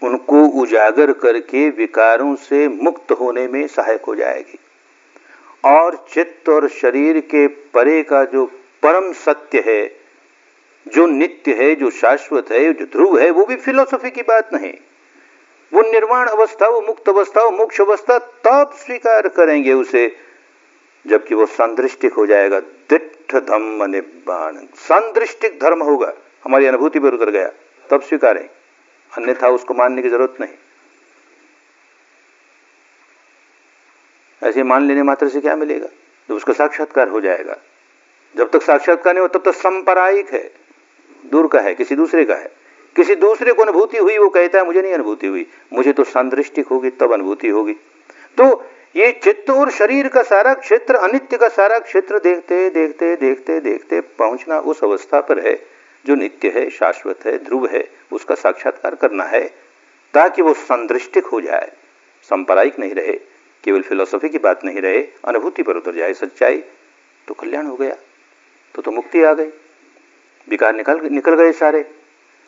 उनको उजागर करके विकारों से मुक्त होने में सहायक हो जाएगी। और चित्त और शरीर के परे का जो परम सत्य है, जो नित्य है, जो शाश्वत है, जो ध्रुव है, वो भी फिलॉसफी की बात नहीं, वो निर्वाण अवस्था, वो मुक्त अवस्था, वो मोक्ष अवस्था तब स्वीकार करेंगे उसे जबकि वो संदृष्टिक हो जाएगा। दिट्ठ धम्म निब्बाण, संदृष्टिक धर्म होगा, हमारी अनुभूति पर उतर गया, तब स्वीकारें, अन्यथा उसको मानने की जरूरत नहीं। ऐसे मान लेने मात्र से क्या मिलेगा? जब उसका साक्षात्कार हो जाएगा। जब तक साक्षात्कार नहीं हो तब तक संपरायिक है, दूर का है, किसी दूसरे का है। किसी दूसरे को अनुभूति हुई, वो कहता है मुझे नहीं अनुभूति हुई, मुझे तो संदृष्टिक होगी तब अनुभूति होगी। तो ये चित्त और शरीर का सारा क्षेत्र, अनित्य का सारा क्षेत्र देखते देखते देखते देखते पहुंचना उस अवस्था पर है जो नित्य है, शाश्वत है, ध्रुव है, उसका साक्षात्कार करना है ताकि वो संदृष्टिक हो जाए, संपरायिक नहीं रहे, केवल फिलॉसफी की बात नहीं रहे, अनुभूति पर उतर जाए सच्चाई। तो कल्याण हो गया, तो मुक्ति आ गई, विकार निकल गए सारे,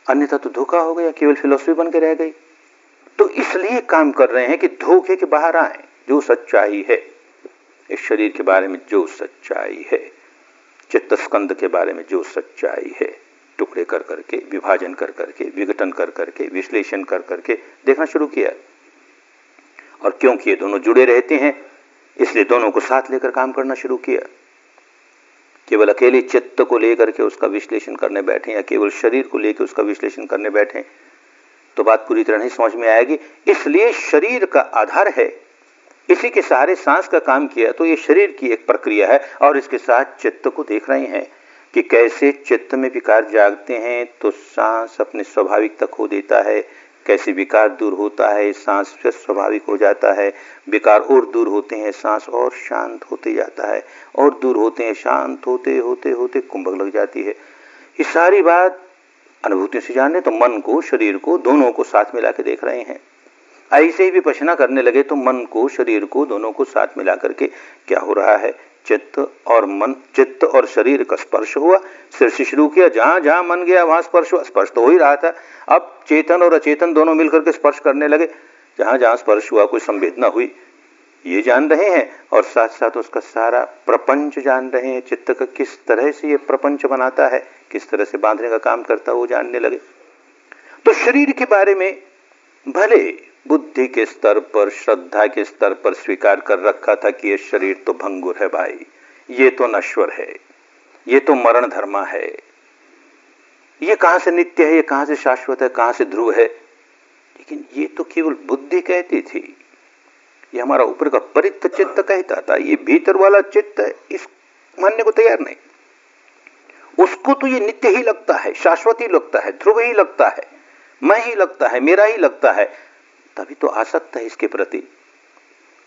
अन्यथा तो धोखा हो गया, केवल फिलॉसफी बन के रह गई। तो इसलिए काम कर रहे हैं कि धोखे के बाहर आए, जो सच्चाई है इस शरीर के बारे में, जो सच्चाई है चित्त स्कंद के बारे में, जो सच्चाई है, टुकड़े कर करके, विभाजन कर करके, विघटन कर करके, विश्लेषण कर करके देखना शुरू किया। और क्योंकि ये दोनों जुड़े रहते हैं इसलिए दोनों को साथ लेकर काम करना शुरू किया। केवल अकेले चित्त को लेकर के उसका विश्लेषण करने बैठे या केवल शरीर को लेकर उसका विश्लेषण करने बैठे तो बात पूरी तरह नहीं समझ में आएगी। इसलिए शरीर का आधार है, इसी के सहारे सांस का काम किया तो ये शरीर की एक प्रक्रिया है। और इसके साथ चित्त को देख रहे हैं कि कैसे चित्त में विकार जागते हैं तो सांस अपने स्वाभाविकता खो देता है, कैसे विकार दूर होता है, सांस फिर स्वाभाविक हो जाता है, विकार और दूर होते हैं, सांस और शांत होते जाता है, और दूर होते हैं, शांत होते होते होते कुंभक लग जाती है। ये सारी बात अनुभूति से जानने तो मन को, शरीर को, दोनों को साथ मिला के देख रहे हैं। ऐसे ही विपश्यना करने लगे तो मन को, शरीर को, दोनों को साथ मिला करके क्या हो रहा है, चित्त और मन, चित्त और शरीर का स्पर्श हुआ। सिर से शुरू किया, जहां जहां मन गया वहां स्पर्श हुआ, स्पर्श तो हो ही रहा था। अब चेतन और अचेतन दोनों मिलकर के स्पर्श करने लगे, जहां जहां स्पर्श हुआ कोई संवेदना हुई ये जान रहे हैं, और साथ साथ उसका सारा प्रपंच जान रहे हैं, चित्त का किस तरह से ये प्रपंच बनाता है, किस तरह से बांधने का काम करता है वो जानने लगे। तो शरीर के बारे में भले बुद्धि के स्तर पर, श्रद्धा के स्तर पर स्वीकार कर रखा था कि ये शरीर तो भंगुर है भाई, ये तो नश्वर है, ये तो मरण धर्मा है, ये कहां से नित्य है, ये कहां से शाश्वत है, कहां से ध्रुव है। लेकिन ये तो केवल बुद्धि कहती थी, ये हमारा ऊपर का परित्त चित्त कहता था, ये भीतर वाला चित्त है, इस मानने को तैयार नहीं। उसको तो ये नित्य ही लगता है, शाश्वत ही लगता है, ध्रुव ही लगता है, मैं ही लगता है, मेरा ही लगता है, तभी तो आसक्त है इसके प्रति।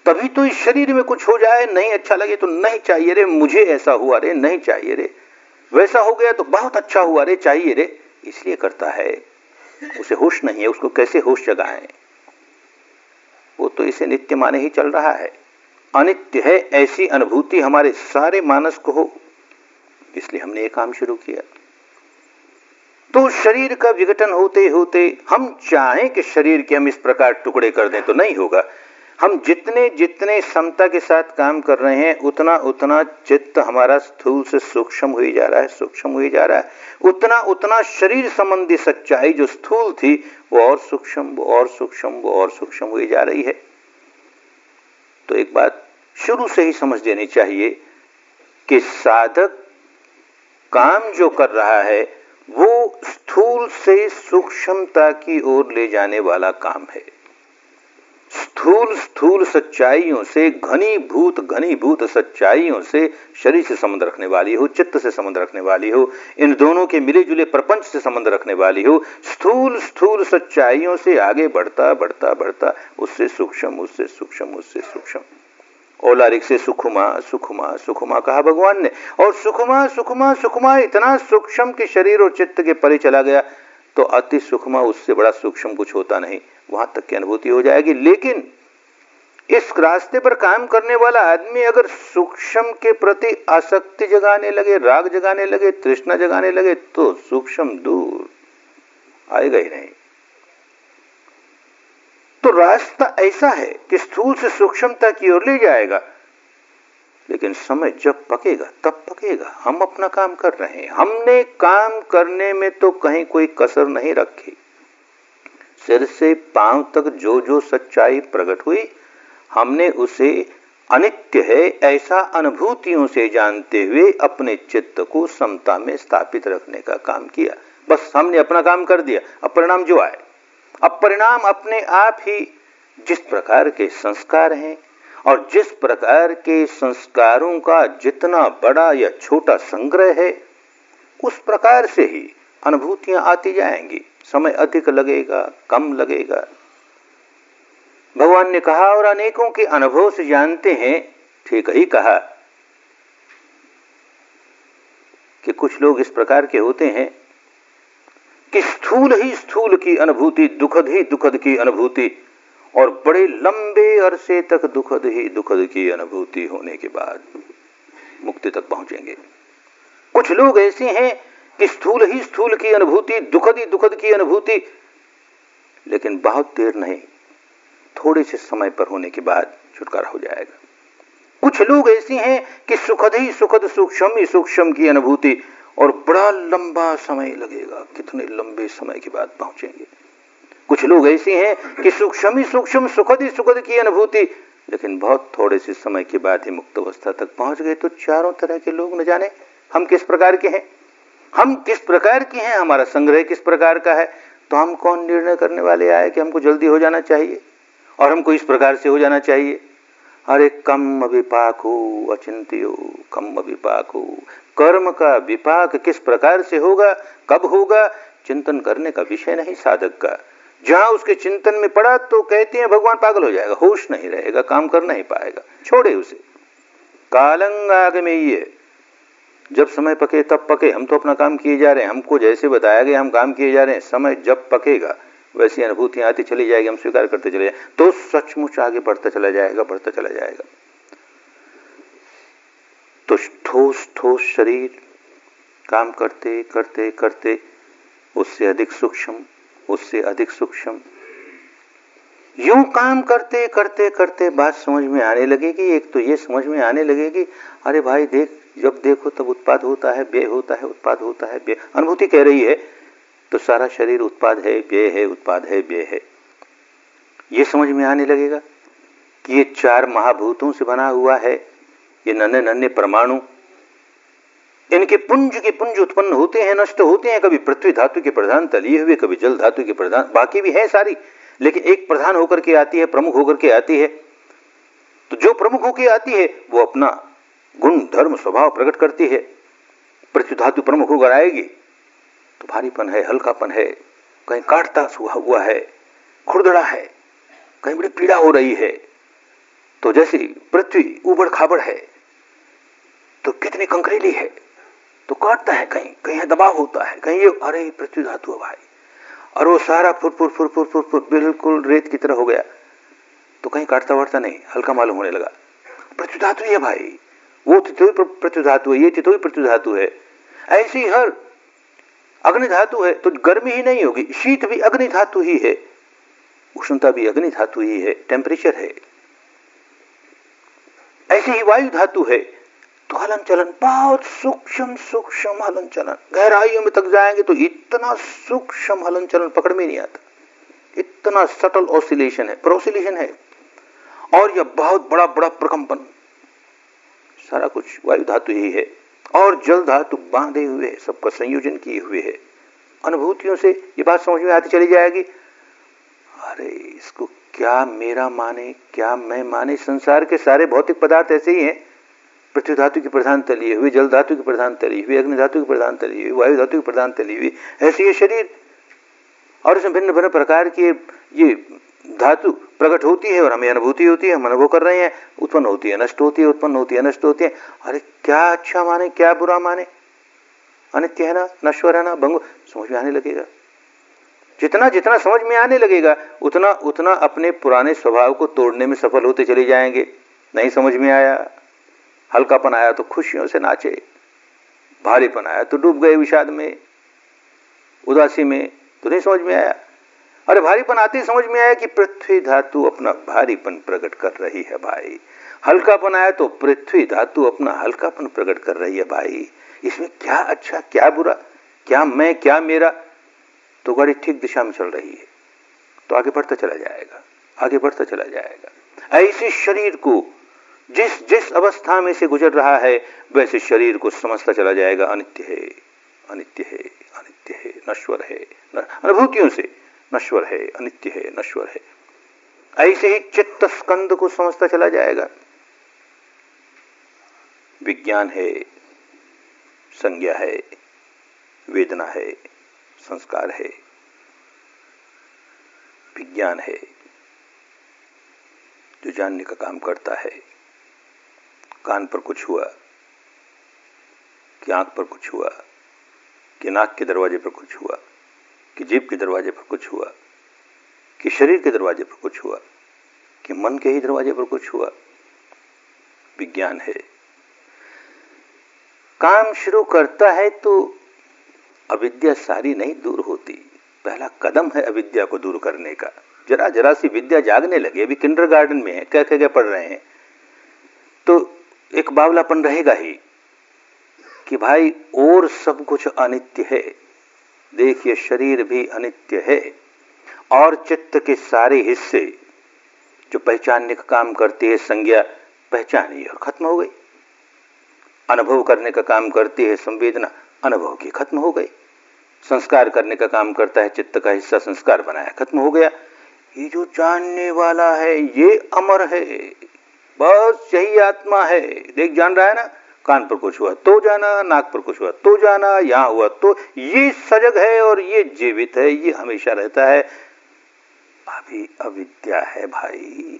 तभी तो इस शरीर में कुछ हो जाए, नहीं अच्छा लगे तो नहीं चाहिए रे, मुझे ऐसा हुआ रे, नहीं चाहिए रे, वैसा हो गया तो बहुत अच्छा हुआ रे, चाहिए रे, इसलिए करता है। उसे होश नहीं है, उसको कैसे होश जगाएं? वो तो इसे नित्य माने ही चल रहा है, अनित्य है ऐसी अनुभूति हमारे सारे मानस को हो, इसलिए हमने ये काम शुरू किया। तो शरीर का विघटन होते होते हम चाहें कि शरीर के हम इस प्रकार टुकड़े कर दें तो नहीं होगा। हम जितने जितने समता के साथ काम कर रहे हैं उतना उतना चित्त हमारा स्थूल से सूक्ष्म हो जा रहा है, सूक्ष्म हो जा रहा है, उतना उतना शरीर संबंधी सच्चाई जो स्थूल थी वो और सूक्ष्म, वो और सूक्ष्म, वो और सूक्ष्म हो जा रही है। तो एक बात शुरू से ही समझ लेनी चाहिए कि साधक काम जो कर रहा है वो स्थूल से सूक्ष्मता की ओर ले जाने वाला काम है। स्थूल सच्चाइयों से, घनीभूत सच्चाइयों से शरीर से संबंध रखने वाली हो, चित्त से संबंध रखने वाली हो, इन दोनों के मिले जुले प्रपंच से संबंध रखने वाली हो, स्थूल सच्चाइयों से आगे बढ़ता बढ़ता बढ़ता उससे सूक्ष्म, उससे सूक्ष्म, उससे सूक्ष्म, औलारिक से सुखुमा सुखुमा सुखुमा कहा भगवान ने, और सुखुमा सुखुमा सुखुमा इतना सूक्ष्म कि शरीर और चित्त के परे चला गया तो अति सूक्ष्म, उससे बड़ा सूक्ष्म कुछ होता नहीं, वहां तक की अनुभूति हो जाएगी। लेकिन इस रास्ते पर काम करने वाला आदमी अगर सूक्ष्म के प्रति आसक्ति जगाने लगे, राग जगाने लगे, तृष्णा जगाने लगे, तो सूक्ष्म दूर आएगा ही नहीं। तो रास्ता ऐसा है कि स्थूल से सूक्ष्मता की ओर ले जाएगा, लेकिन समय जब पकेगा तब पकेगा। हम अपना काम कर रहे हैं, हमने काम करने में तो कहीं कोई कसर नहीं रखी। सिर से पांव तक जो जो सच्चाई प्रकट हुई, हमने उसे अनित्य है ऐसा अनुभूतियों से जानते हुए अपने चित्त को समता में स्थापित रखने का काम किया। बस हमने अपना काम कर दिया, अब परिणाम जो आए। अब परिणाम अपने आप ही जिस प्रकार के संस्कार हैं और जिस प्रकार के संस्कारों का जितना बड़ा या छोटा संग्रह है, उस प्रकार से ही अनुभूतियां आती जाएंगी। समय अधिक लगेगा, कम लगेगा। भगवान ने कहा और अनेकों के अनुभव से जानते हैं, ठीक ही कहा कि कुछ लोग इस प्रकार के होते हैं कि स्थूल ही स्थूल की अनुभूति, दुखद ही दुखद की अनुभूति, और बड़े लंबे अरसे तक दुखद ही दुखद की अनुभूति होने के बाद मुक्ति तक पहुंचेंगे। कुछ लोग ऐसे हैं कि स्थूल ही स्थूल की अनुभूति, दुखद ही दुखद की अनुभूति, लेकिन बहुत देर नहीं, थोड़े से समय पर होने के बाद छुटकारा हो जाएगा। कुछ लोग ऐसे हैं कि सुखद ही सुखद, सूक्ष्म ही सूक्ष्म की अनुभूति, और बड़ा लंबा समय लगेगा, कितने लंबे समय के बाद पहुंचेंगे। कुछ लोग ऐसे हैं कि सूक्ष्म ही सूक्ष्म, सुखद ही सुखद की अनुभूति, लेकिन बहुत थोड़े से समय के बाद ही मुक्त अवस्था तक पहुंच गए। तो चारों तरह के लोग न जाने हम किस प्रकार के हैं, हम किस प्रकार के हैं, हमारा संग्रह किस प्रकार का है। तो हम कौन निर्णय करने वाले आए कि हमको जल्दी हो जाना चाहिए और हमको इस प्रकार से हो जाना चाहिए। अरे कम विपाको अचिंत्यो, कम विपाको। कर्म का विपाक किस प्रकार से होगा, कब होगा, चिंतन करने का विषय नहीं साधक का। जहां उसके चिंतन में पड़ा तो कहते हैं भगवान पागल हो जाएगा, होश नहीं रहेगा, काम कर नहीं पाएगा, छोड़े उसे। कालंग आगमेय, जब समय पके तब पके, हम तो अपना काम किए जा रहे हैं, हमको जैसे बताया गया हम काम किए जा रहे हैं। समय जब पकेगा वैसी अनुभूतियां आती चली जाएगी, हम स्वीकार करते चले जाए तो सचमुच आगे बढ़ता चला जाएगा, बढ़ता चला जाएगा। तो ठोस ठोस शरीर काम करते करते करते उससे अधिक सूक्ष्म, उससे अधिक सूक्ष्म, यूं काम करते करते करते बात समझ में आने लगेगी। एक तो ये समझ में आने लगेगी, अरे भाई देख, जब देखो तब उत्पाद होता है, व्यय होता है, उत्पाद होता है, व्यय। अनुभूति कह रही है तो सारा शरीर उत्पाद है, व्यय है, उत्पाद है, व्यय है। ये समझ में आने लगेगा कि ये चार महाभूतों से बना हुआ है, ये नन्हे नन्हे परमाणु, इनके पुंज के पुंज उत्पन्न होते हैं, नष्ट होते हैं। कभी पृथ्वी धातु के प्रधान तलिए हुए, कभी जल धातु के प्रधान, बाकी भी है सारी, लेकिन एक प्रधान होकर के आती है, प्रमुख होकर के आती है। तो जो प्रमुख होकर आती है वो अपना गुण धर्म स्वभाव प्रकट करती है। पृथ्वी धातु प्रमुख होकर आएगी तो भारीपन है, हल्कापन है, कहीं काटता हुआ है, खुरदड़ा है, कहीं बड़ी पीड़ा हो रही है। तो जैसे पृथ्वी ऊबड़ खाबड़ है तो कितनी कंकरीली है तो काटता है, कहीं कहीं दबाव होता है, कहीं ये अरे पृथ्वी धातु है भाई, और वो सारा फुर फुर फुर फुर फुर बिल्कुल रेत की तरह हो गया तो कहीं काटता वाटता नहीं, हल्का मालूम होने लगा। पृथ्वी धातु है भाई, वो तितोई पृथ्वी धातु है, ये तितोई पृथ्वी धातु है। ऐसी ही हर अग्नि धातु है तो गर्मी ही नहीं होगी, शीत भी अग्नि धातु ही है, उष्णता भी अग्नि धातु ही है, टेम्परेचर है। ऐसे ही वायु धातु है तो हलन चलन बहुत सूक्ष्म सूक्ष्म हलन चलन, गहराइयों में तक जाएंगे तो इतना सूक्ष्म हलन चलन पकड़ में नहीं आता, इतना सटल ऑसिलेशन है, प्रोसिलेशन है, और यह बहुत बड़ा बड़ा प्रकंपन, सारा कुछ वायु धातु ही है। और जल धातु बांधे हुए है, सबका संयोजन किए हुए है। अनुभूतियों से ये बात समझ में आती चली जाएगी, अरे इसको क्या मेरा माने, क्या मैं माने। संसार के सारे भौतिक पदार्थ ऐसे ही हैं, पृथ्वी धातु की प्रधान तली हुई, जल धातु की प्रधान तली हुई, अग्नि धातु की प्रधान तली हुई, वायु धातु की प्रधान तली हुई, ऐसे ये शरीर और इसमें भिन्न भिन्न प्रकार के ये धातु प्रकट होती है और हमें अनुभूति होती है, हम अनुभव कर रहे हैं, उत्पन्न होती है, नष्ट होती है, उत्पन्न होती है, नष्ट होती है। अरे क्या अच्छा माने, क्या बुरा माने, अनित्य है ना, नश्वर है ना, भंग, समझ में आने लगेगा। जितना जितना समझ में आने लगेगा उतना उतना अपने पुराने स्वभाव को तोड़ने में सफल होते चले जाएंगे। नहीं समझ में आया, हल्कापन आया तो खुशियों से नाचे, भारीपन आया तो डूब गए विषाद में, उदासी में, तो नहीं समझ में आया। अरे भारीपन आते ही समझ में आया कि पृथ्वी धातु अपना भारीपन प्रकट कर रही है भाई। हल्कापन आया तो पृथ्वी धातु अपना हल्कापन प्रकट कर रही है भाई। इसमें क्या अच्छा क्या बुरा, क्या मैं क्या मेरा, तो गाड़ी ठीक दिशा में चल रही है तो आगे बढ़ता चला जाएगा, आगे बढ़ता चला जाएगा। ऐसे शरीर को जिस जिस अवस्था में से गुजर रहा है वैसे शरीर को समझता चला जाएगा अनित्य है, अनित्य है, अनित्य है, नश्वर है, अनुभूतियों से नश्वर है, अनित्य है, नश्वर है। ऐसे ही चित्त स्कंद को समझता चला जाएगा। विज्ञान है, संज्ञा है, वेदना है, संस्कार है। विज्ञान है जो जानने का काम करता है। कान पर कुछ हुआ कि आंख पर कुछ हुआ कि नाक के दरवाजे पर कुछ हुआ कि जीभ के दरवाजे पर कुछ हुआ कि शरीर के दरवाजे पर कुछ हुआ कि मन के ही दरवाजे पर कुछ हुआ। विज्ञान है। काम शुरू करता है तो अविद्या सारी नहीं दूर होती। पहला कदम है अविद्या को दूर करने का। जरा जरा सी विद्या जागने लगे, अभी किंडरगार्टन में है, क्या क्या पढ़ रहे हैं, तो एक बावलापन रहेगा ही कि भाई और सब कुछ अनित्य है। देखिए शरीर भी अनित्य है और चित्त के सारे हिस्से जो पहचानने का काम करती है संज्ञा पहचानी और खत्म हो गई। अनुभव करने का काम करती है संवेदना, अनुभव की खत्म हो गई। संस्कार करने का काम करता है चित्त का हिस्सा, संस्कार बनाया, खत्म हो गया। ये जो जानने वाला है ये अमर है, बस यही आत्मा है। देख जान रहा है ना, कान पर कुछ हुआ तो जाना, नाक पर कुछ हुआ तो जाना, यहां हुआ तो, ये सजग है और ये जीवित है, ये हमेशा रहता है। अभी अविद्या है भाई,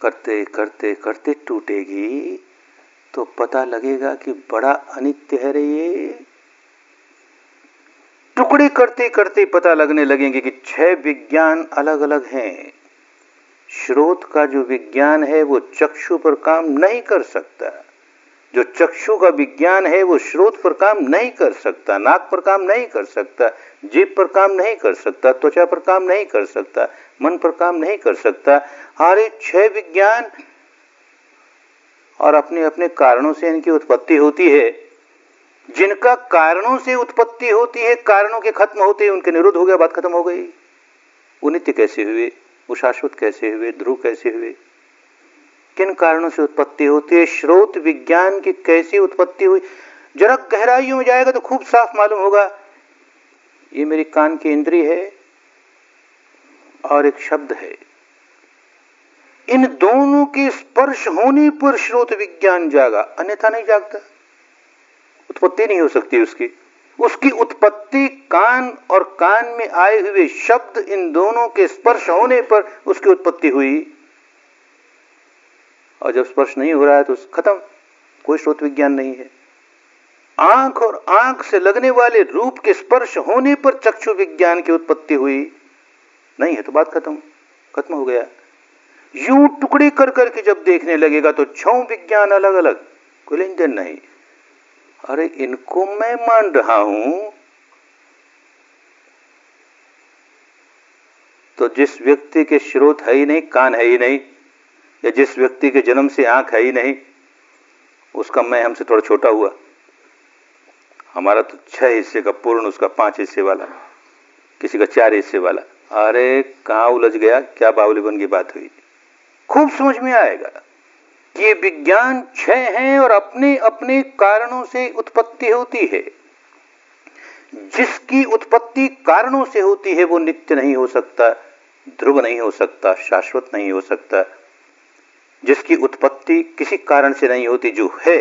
करते करते करते टूटेगी तो पता लगेगा कि बड़ा अनित्य है रे ये। टुकड़े करते करते पता लगने लगेंगे कि 6 विज्ञान अलग अलग हैं। श्रोत का जो विज्ञान है वो चक्षु पर काम नहीं कर सकता, जो चक्षु का विज्ञान है वो श्रोत पर काम नहीं कर सकता, नाक पर काम नहीं कर सकता, जीभ पर काम नहीं कर सकता, त्वचा पर काम नहीं कर सकता, मन पर काम नहीं कर सकता। अरे 6 विज्ञान और अपने अपने कारणों से इनकी उत्पत्ति होती है। जिनका कारणों से उत्पत्ति होती है, कारणों के खत्म होते हैं उनके निरोध हो गया, बात खत्म हो गई। वो नित्य कैसे हुए, वो शाश्वत कैसे हुए, ध्रुव कैसे हुए, किन कारणों से उत्पत्ति होती है, श्रोत विज्ञान की कैसी उत्पत्ति हुई। जरा गहराइयों में जाएगा तो खूब साफ मालूम होगा। ये मेरी कान की इंद्री है और एक शब्द है, इन दोनों के स्पर्श होने पर श्रोत विज्ञान जागा, अन्यथा नहीं जागता। उत्पत्ति नहीं हो सकती उसकी। उसकी उत्पत्ति कान और कान में आए हुए शब्द, इन दोनों के स्पर्श होने पर उसकी उत्पत्ति हुई। और जब स्पर्श नहीं हो रहा है तो खत्म, कोई श्रोत विज्ञान नहीं है। आंख और आंख से लगने वाले रूप के स्पर्श होने पर चक्षु विज्ञान की उत्पत्ति हुई, नहीं है तो बात खत्म, खत्म हो गया। यूं टुकड़े कर करके जब देखने लगेगा तो 6 विज्ञान अलग अलग, कोई लेन देन नहीं। अरे इनको मैं मान रहा हूं तो जिस व्यक्ति के श्रोत है ही नहीं, कान है ही नहीं, या जिस व्यक्ति के जन्म से आंख है ही नहीं, उसका मैं हमसे थोड़ा छोटा हुआ। हमारा तो 6 हिस्से का पूर्ण, उसका 5 हिस्से वाला, किसी का 4 हिस्से वाला। अरे कहां उलझ गया, क्या बावलीपन की बात हुई। खूब समझ में आएगा कि ये विज्ञान 6 हैं और अपने अपने कारणों से उत्पत्ति होती है। जिसकी उत्पत्ति कारणों से होती है वो नित्य नहीं हो सकता, ध्रुव नहीं हो सकता, शाश्वत नहीं हो सकता। जिसकी उत्पत्ति किसी कारण से नहीं होती, जो है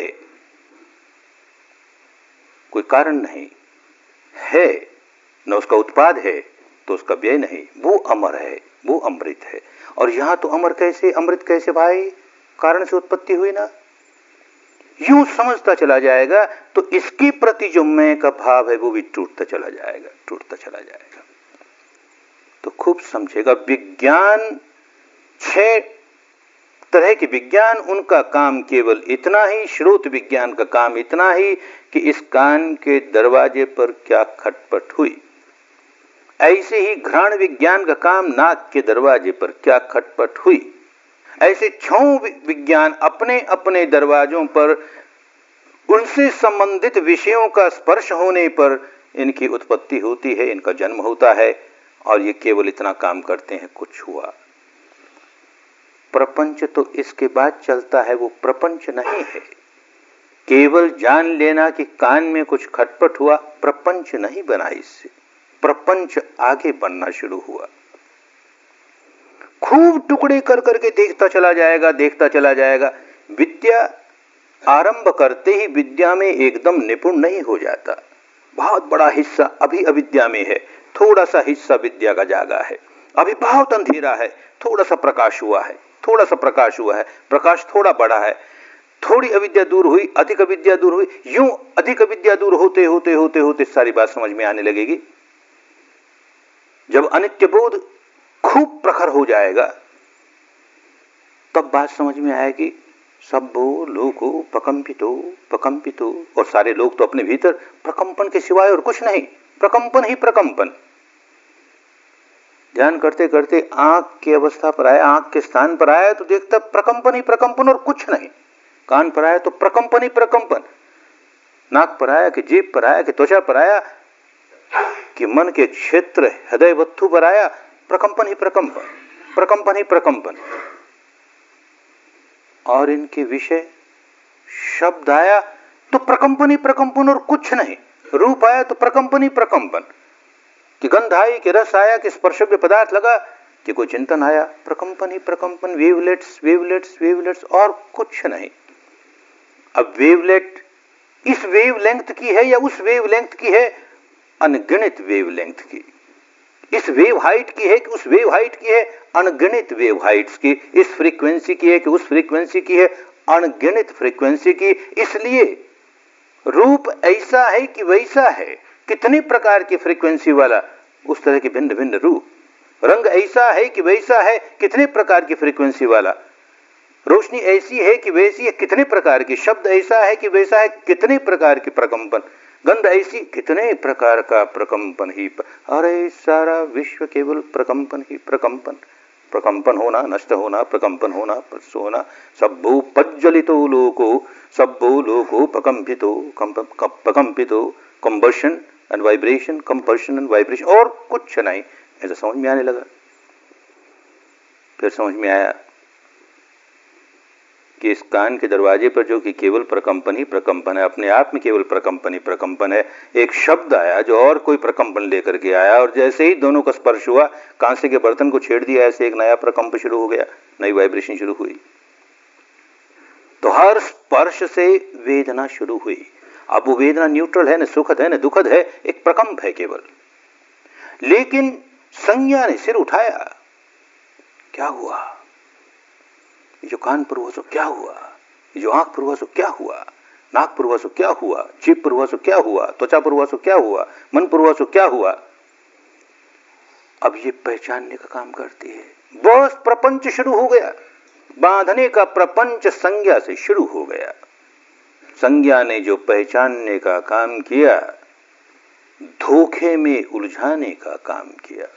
कोई कारण नहीं है, न उसका उत्पाद है तो उसका व्यय नहीं, वो अमर है, वो अमृत है। और यहां तो अमृत कैसे भाई? कारण से उत्पत्ति हुई ना। यूं समझता चला जाएगा तो इसके प्रति जो मैं का भाव है वो भी टूटता चला जाएगा। तो खूब समझेगा, विज्ञान 6 तरह के विज्ञान, उनका काम केवल इतना ही, श्रोत विज्ञान का काम इतना ही कि इस कान के दरवाजे पर क्या खटपट हुई। ऐसे ही घ्राण विज्ञान का काम नाक के दरवाजे पर क्या खटपट हुई। ऐसे 6 विज्ञान अपने अपने दरवाजों पर उनसे संबंधित विषयों का स्पर्श होने पर इनकी उत्पत्ति होती है, इनका जन्म होता है। और ये केवल इतना काम करते हैं, कुछ हुआ। प्रपंच तो इसके बाद चलता है, वो प्रपंच नहीं है। केवल जान लेना कि कान में कुछ खटपट हुआ, प्रपंच नहीं बना। इससे प्रपंच आगे बढ़ना शुरू हुआ। खूब टुकड़े कर करके देखता चला जाएगा। विद्या आरंभ करते ही विद्या में एकदम निपुण नहीं हो जाता। बहुत बड़ा हिस्सा अभी अविद्या में है, थोड़ा सा हिस्सा विद्या का जागा है। अभी बहुत अंधेरा है, थोड़ा सा प्रकाश हुआ है, प्रकाश थोड़ा बड़ा है। थोड़ी अविद्या दूर हुई, अधिक अविद्या दूर हुई, यूं अधिक अविद्या दूर होते होते होते होते सारी बात समझ में आने लगेगी। जब अनित्य बोध खूब प्रखर हो जाएगा तब बात समझ में आएगी, सब्बो लोको प्रकंपितो। और सारे लोग तो अपने भीतर प्रकंपन के सिवाय और कुछ नहीं, प्रकंपन ही प्रकंपन। ध्यान करते करते आंख की अवस्था पर आया, आंख के स्थान पर आया तो देखता प्रकंपन ही प्रकंपन और कुछ नहीं। कान पर आया तो प्रकंपन ही प्रकंपन। नाक पर आया कि जीभ पर आया कि त्वचा पर आया कि मन के क्षेत्र हृदय वस्तु पर आया, प्रकंपन ही प्रकंपन। और इनके विषय शब्द आया तो प्रकंपन ही प्रकंपन और कुछ नहीं। रूप आया तो प्रकंपन ही प्रकंपन। कि गंध आई, कि रस आया, कि स्पर्शव्य पदार्थ लगा, कि कोई चिंतन आया, प्रकंपन ही प्रकंपन। वेवलेट्स और कुछ नहीं। अब वेवलेट इस वेवलेंथ की है या उस वेवलेंथ की है? अनगिनत वेवलेंथ की। इस वेव हाइट की है कि उस वेव हाइट की है? अनगिनत वेव हाइट्स की। इस फ्रीक्वेंसी की है कि उस फ्रीक्वेंसी की है? अनगिनत फ्रीक्वेंसी की। इसलिए रूप ऐसा है कि वैसा है, कितने प्रकार की फ्रीक्वेंसी वाला, उस तरह के भिन्न भिन्न रूप। रंग ऐसा है कि वैसा है, कितने प्रकार की फ्रीक्वेंसी वाला। रोशनी ऐसी है कि वैसी है, कितने प्रकार की। शब्द ऐसा है कि वैसा है, कितने प्रकार की प्रकंपन। गंध ऐसी, कितने प्रकार का प्रकंपन ही। अरे सारा विश्व केवल प्रकंपन ही प्रकंपन होना, नष्ट होना, प्रकंपन होना, प्रसो होना। सब्बो पज्जलितो लोको प्रकंपितो, combustion and vibration, compulsion and vibration, और कुछ नहीं। ऐसा समझ में आने लगा। फिर समझ में आया कि इस कान के दरवाजे पर जो कि केवल प्रकंपन ही प्रकंपन है, अपने आप में केवल प्रकंपन ही प्रकंपन है। एक शब्द आया जो और कोई प्रकंपन लेकर के आया, और जैसे ही दोनों का स्पर्श हुआ, कांसे के बर्तन को छेड़ दिया, ऐसे एक नया प्रकंप शुरू हो गया, नई वाइब्रेशन शुरू हुई। तो हर स्पर्श से वेदना शुरू हुई। अब वो वेदना न्यूट्रल है, न सुखद है न दुखद है, एक प्रकंप है केवल। लेकिन संज्ञा ने सिर उठाया। क्या हुआ? जो कान पर हुआ सो क्या हुआ? जो आंख पर हुआ सो क्या हुआ? नाक पर हुआ सो क्या हुआ? जीभ पर हुआ सो क्या हुआ? त्वचा पर हुआ सो क्या हुआ? मन पर हुआ सो क्या हुआ? अब ये पहचानने का काम करती है। बस प्रपंच शुरू हो गया। बांधने का प्रपंच संज्ञा से शुरू हो गया। संज्ञा ने जो पहचानने का काम किया, धोखे में उलझाने का काम किया।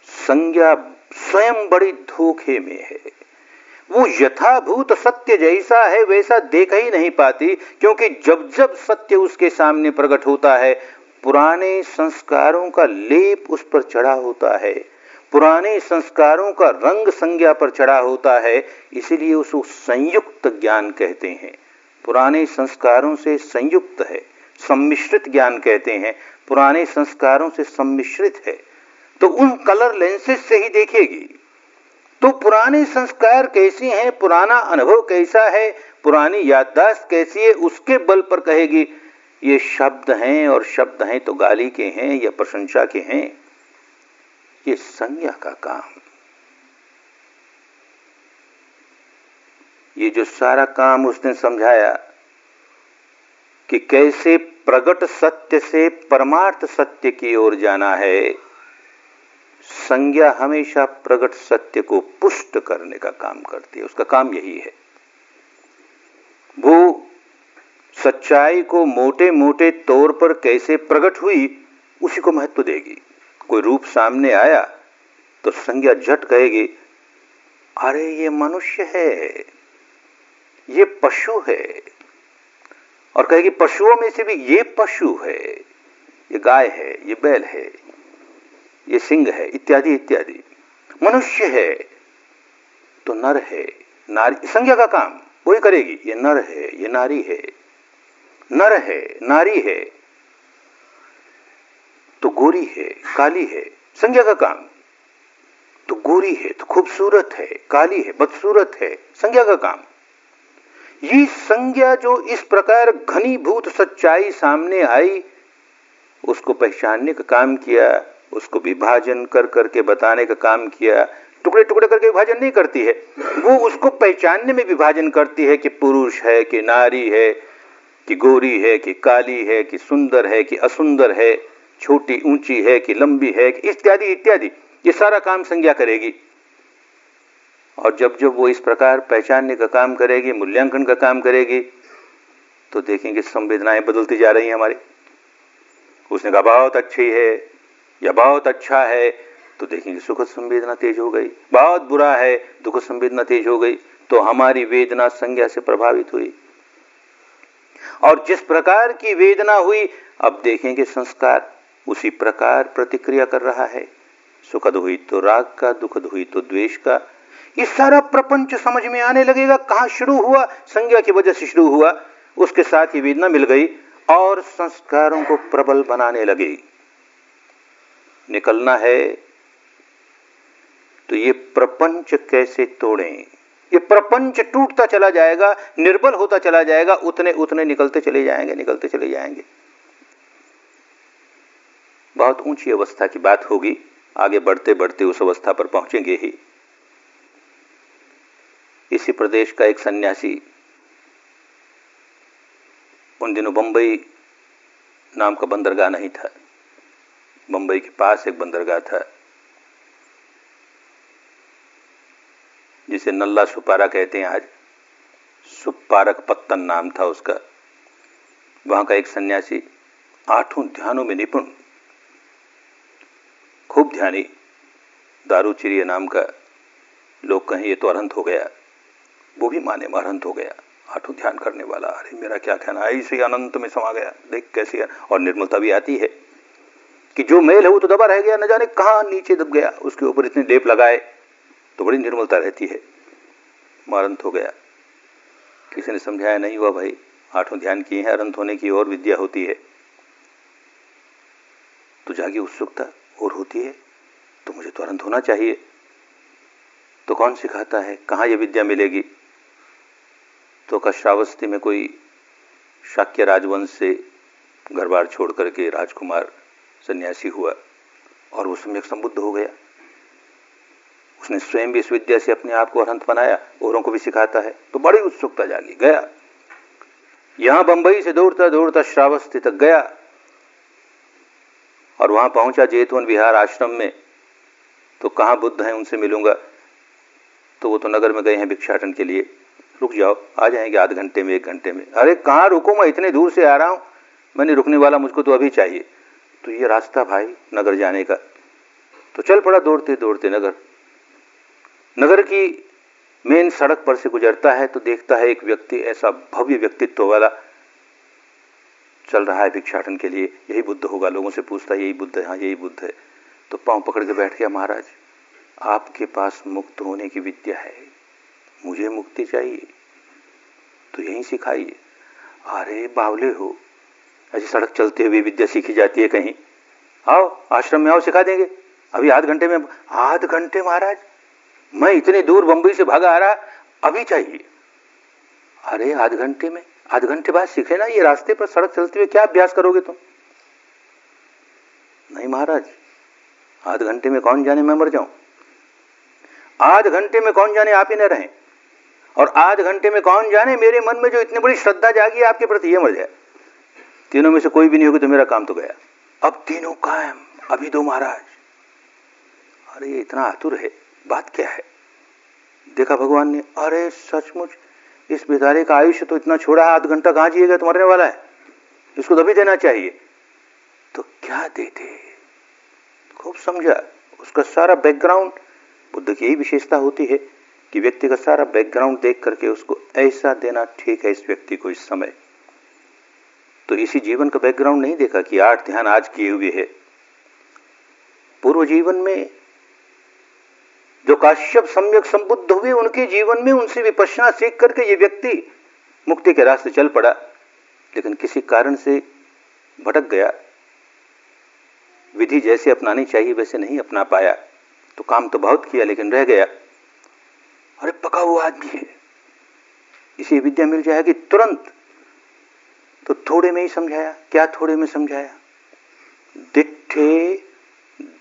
संज्ञा स्वयं बड़ी धोखे में है। वो यथाभूत सत्य जैसा है वैसा देख ही नहीं पाती, क्योंकि जब जब सत्य उसके सामने प्रकट होता है, पुराने संस्कारों का लेप उस पर चढ़ा होता है, पुराने संस्कारों का रंग संज्ञा पर चढ़ा होता है। इसीलिए उसको संयुक्त ज्ञान कहते हैं। पुराने संस्कारों से संयुक्त है, सम्मिश्रित ज्ञान कहते हैं। पुराने संस्कारों से सम्मिश्रित है तो उन कलर लेंसेज से ही देखेगी। तो पुराने संस्कार कैसी हैं, पुराना अनुभव कैसा है, पुरानी याददाश्त कैसी है, उसके बल पर कहेगी ये शब्द हैं, और शब्द हैं तो गाली के हैं या प्रशंसा के हैं। ये संज्ञा का काम। ये जो सारा काम उसने समझाया कि कैसे प्रगट सत्य से परमार्थ सत्य की ओर जाना है, संज्ञा हमेशा प्रगट सत्य को पुष्ट करने का काम करती है। उसका काम यही है। वो सच्चाई को मोटे मोटे तौर पर कैसे प्रकट हुई उसी को महत्व देगी। कोई रूप सामने आया तो संज्ञा झट कहेगी, अरे ये मनुष्य है, ये पशु है, और कहेगी पशुओं में से भी ये पशु है, ये गाय है, ये बैल है, ये सिंह है, इत्यादि इत्यादि। मनुष्य है तो नर है, नारी, संज्ञा का काम वही करेगी। ये नर है, ये नारी है, नर है, नारी है, तो गोरी है, काली है, संज्ञा का काम। तो गोरी है तो खूबसूरत है, काली है, बदसूरत है, संज्ञा का काम। ये संज्ञा जो इस प्रकार घनीभूत सच्चाई सामने आई, उसको पहचानने का काम किया, उसको विभाजन कर करके बताने का काम किया। टुकड़े टुकड़े करके विभाजन नहीं करती है, वो उसको पहचानने में विभाजन करती है कि पुरुष है कि नारी है, कि गोरी है कि काली है, कि सुंदर है कि असुंदर है, छोटी ऊंची है कि लंबी है, इत्यादि इत्यादि। ये सारा काम संज्ञा करेगी। और जब जब वो इस प्रकार पहचानने का काम करेगी, मूल्यांकन का काम करेगी, तो देखेंगे संवेदनाएं बदलती जा रही हैं हमारी। उसने कहा बहुत अच्छी है या बहुत अच्छा है, तो देखेंगे सुखद संवेदना तेज हो गई। बहुत बुरा है, दुखद संवेदना तेज हो गई। तो हमारी वेदना संज्ञा से प्रभावित हुई, और जिस प्रकार की वेदना हुई, अब देखेंगे संस्कार उसी प्रकार प्रतिक्रिया कर रहा है। सुखद हुई तो राग का, दुखद हुई तो द्वेष का। ये सारा प्रपंच समझ में आने लगेगा। कहां शुरू हुआ? संज्ञा की वजह से शुरू हुआ। उसके साथ ही वेदना मिल गई और संस्कारों को प्रबल बनाने लगी। निकलना है तो ये प्रपंच कैसे तोड़ें? ये प्रपंच टूटता चला जाएगा, निर्बल होता चला जाएगा, उतने उतने निकलते चले जाएंगे, निकलते चले जाएंगे। बहुत ऊंची अवस्था की बात होगी, आगे बढ़ते बढ़ते उस अवस्था पर पहुंचेंगे ही। इसी प्रदेश का एक सन्यासी, उन दिनों बंबई नाम का बंदरगाह नहीं था, बंबई के पास एक बंदरगाह था जिसे नल्ला सुपारा कहते हैं आज। सुपारक पत्तन नाम था उसका। वहां का एक सन्यासी 8 ध्यानों में निपुण, खूब ध्यानी, दारूचिरिया नाम का। लोग कहें ये तो अरहंत हो गया, वो भी माने अरहंत हो गया, 8 ध्यान करने वाला। अरे मेरा क्या कहना, ऐसे अनंत में समा गया। देख कैसी, और निर्मलता भी आती है कि जो मेल है वो तो दबा रह गया, न जाने कहां नीचे दब गया, उसके ऊपर इतने लेप लगाए तो बड़ी निर्मलता रहती है। अरहंत हो गया। किसी ने समझाया, नहीं हुआ भाई, 8 ध्यान किए हैं, अरहंत होने की और विद्या होती है। तो जागी उत्सुकता और होती है, तो मुझे तो अरहंत होना चाहिए। तो कौन सिखाता है, कहाँ ये विद्या मिलेगी? तो का श्रावस्ती में कोई शाक्य राजवंश से घर बार छोड़ करके राजकुमार सन्यासी हुआ और वो सम्यक संबुद्ध हो गया। उसने स्वयं भी इस विद्या से अपने आप को अरहंत बनाया, औरों को भी सिखाता है। तो बड़ी उत्सुकता जागी, गया। यहां बंबई से दौड़ता दौड़ता श्रावस्ती तक गया और वहां पहुंचा जेतवन विहार आश्रम में। तो कहां बुद्ध हैं, उनसे मिलूंगा। तो वो तो नगर में गए हैं भिक्षाटन के लिए। रुक जाओ, आ जाएंगे आध घंटे में, 1 घंटे में। अरे कहाँ रुको, मैं इतने दूर से आ रहा हूं, मैंने रुकने वाला, मुझको तो अभी चाहिए। तो ये रास्ता भाई नगर जाने का। तो चल पड़ा दौड़ते दौड़ते नगर की मेन सड़क पर से गुजरता है तो देखता है एक व्यक्ति, ऐसा भव्य व्यक्तित्व वाला, चल रहा है भिक्षाटन के लिए। यही बुद्ध होगा, लोगों से पूछता है, यही बुद्ध है? हाँ यही बुद्ध है। तो पांव पकड़ के बैठ गया, महाराज आपके पास मुक्त होने की विद्या है, मुझे मुक्ति चाहिए, तो यहीं सिखाइए। अरे बावले हो, ऐसी सड़क चलते हुए विद्या सीखी जाती है कहीं? आओ आश्रम में आओ, सिखा देंगे अभी आध घंटे में। आध घंटे महाराज, मैं इतने दूर बंबई से भागा आ रहा, अभी चाहिए? अरे आध घंटे में, आध घंटे बाद सीखे ना, ये रास्ते पर सड़क चलते हुए क्या अभ्यास करोगे तुम? नहीं महाराज, आध घंटे में कौन जाने मैं मर जाऊं, आध घंटे में कौन जाने आप ही न रहें, और आध घंटे में कौन जाने मेरे मन में जो इतनी बड़ी श्रद्धा जागी आपके प्रति ये मर जाए। तीनों में से कोई भी नहीं होगी तो मेरा काम तो गया। अब तीनों कायम, अभी दो महाराज। अरे ये इतना आतुर है, बात क्या है? देखा भगवान ने, अरे सचमुच इस बेचारे का आयुष्य तो इतना छोड़ा है, आध घंटा कहां जिएगा, तो मरने वाला है, इसको तो अभी देना चाहिए। तो क्या देते? खूब समझा उसका सारा बैकग्राउंड। बुद्ध की यही विशेषता होती है कि व्यक्ति का सारा बैकग्राउंड देख करके उसको ऐसा देना ठीक है इस व्यक्ति को इस समय। तो इसी जीवन का बैकग्राउंड नहीं देखा कि 8 ध्यान आज किए हुए है। पूर्व जीवन में जो काश्यप सम्यक संबुद्ध हुए उनके जीवन में उनसे विपश्यना सीख करके ये व्यक्ति मुक्ति के रास्ते चल पड़ा, लेकिन किसी कारण से भटक गया, विधि जैसे अपनानी चाहिए वैसे नहीं अपना पाया, तो काम तो बहुत किया लेकिन रह गया। अरे पका हुआ आदमी है, इसे विद्या मिल जाएगी तुरंत। तो थोड़े में ही समझाया। क्या थोड़े में समझाया? दिट्ठे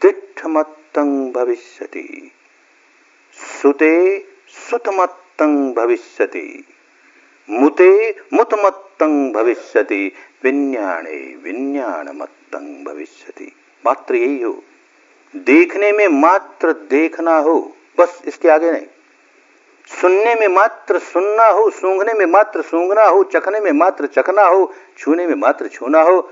दिट्ठमत्तं भविष्यति, सुते सुतमत्तं भविष्यति, मुते मुतमत्तं भविष्यति, विज्ञाने विज्ञानमत्तं भविष्यति। मात्र यही हो, देखने में मात्र देखना हो, बस इसके आगे नहीं। सुनने में मात्र सुनना हो, सूंघने में मात्र सूंघना हो, चखने में मात्र चखना हो, छूने में मात्र छूना हो,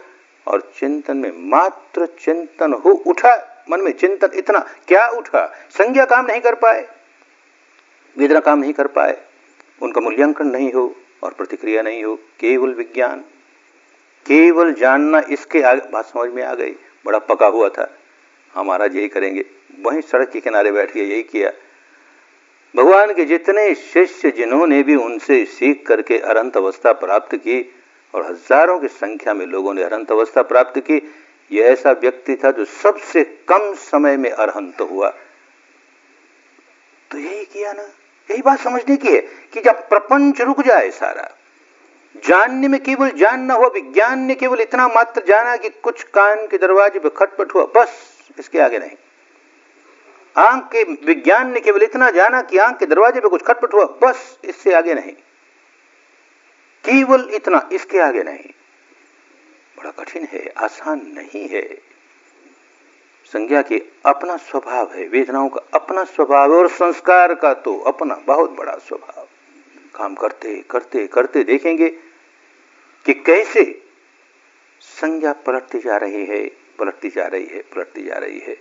और चिंतन में मात्र चिंतन हो। उठा मन में चिंतन, इतना क्या उठा? संज्ञा काम नहीं कर पाए, वेदना काम नहीं कर पाए, उनका मूल्यांकन नहीं हो और प्रतिक्रिया नहीं हो, केवल विज्ञान, केवल जानना। इसके आगे बात समझ में आ गई। बड़ा पका हुआ था, हमारा यही करेंगे, वहीं सड़क के किनारे बैठ के यही किया। भगवान के जितने शिष्य जिन्होंने भी उनसे सीख करके अरहंत अवस्था प्राप्त की, और हजारों की संख्या में लोगों ने अरहंत अवस्था प्राप्त की, यह ऐसा व्यक्ति था जो सबसे कम समय में अरहंत हुआ। तो यही किया ना, यही बात समझने की है कि जब प्रपंच रुक जाए सारा, जानने में केवल जानना हुआ, विज्ञान ने केवल इतना मात्र जाना कि कुछ कान के दरवाजे पर खटपट हुआ, बस इसके आगे नहीं। आंख के विज्ञान ने केवल इतना जाना कि आंख के दरवाजे पे कुछ खटपट हुआ, बस इससे आगे नहीं, केवल इतना, इसके आगे नहीं। बड़ा कठिन है, आसान नहीं है। संज्ञा के अपना स्वभाव है, वेदनाओं का अपना स्वभाव है, और संस्कार का तो अपना बहुत बड़ा स्वभाव। काम करते करते करते देखेंगे कि कैसे संज्ञा पलटती जा रही है, पलटती जा रही है, पलटती जा रही है।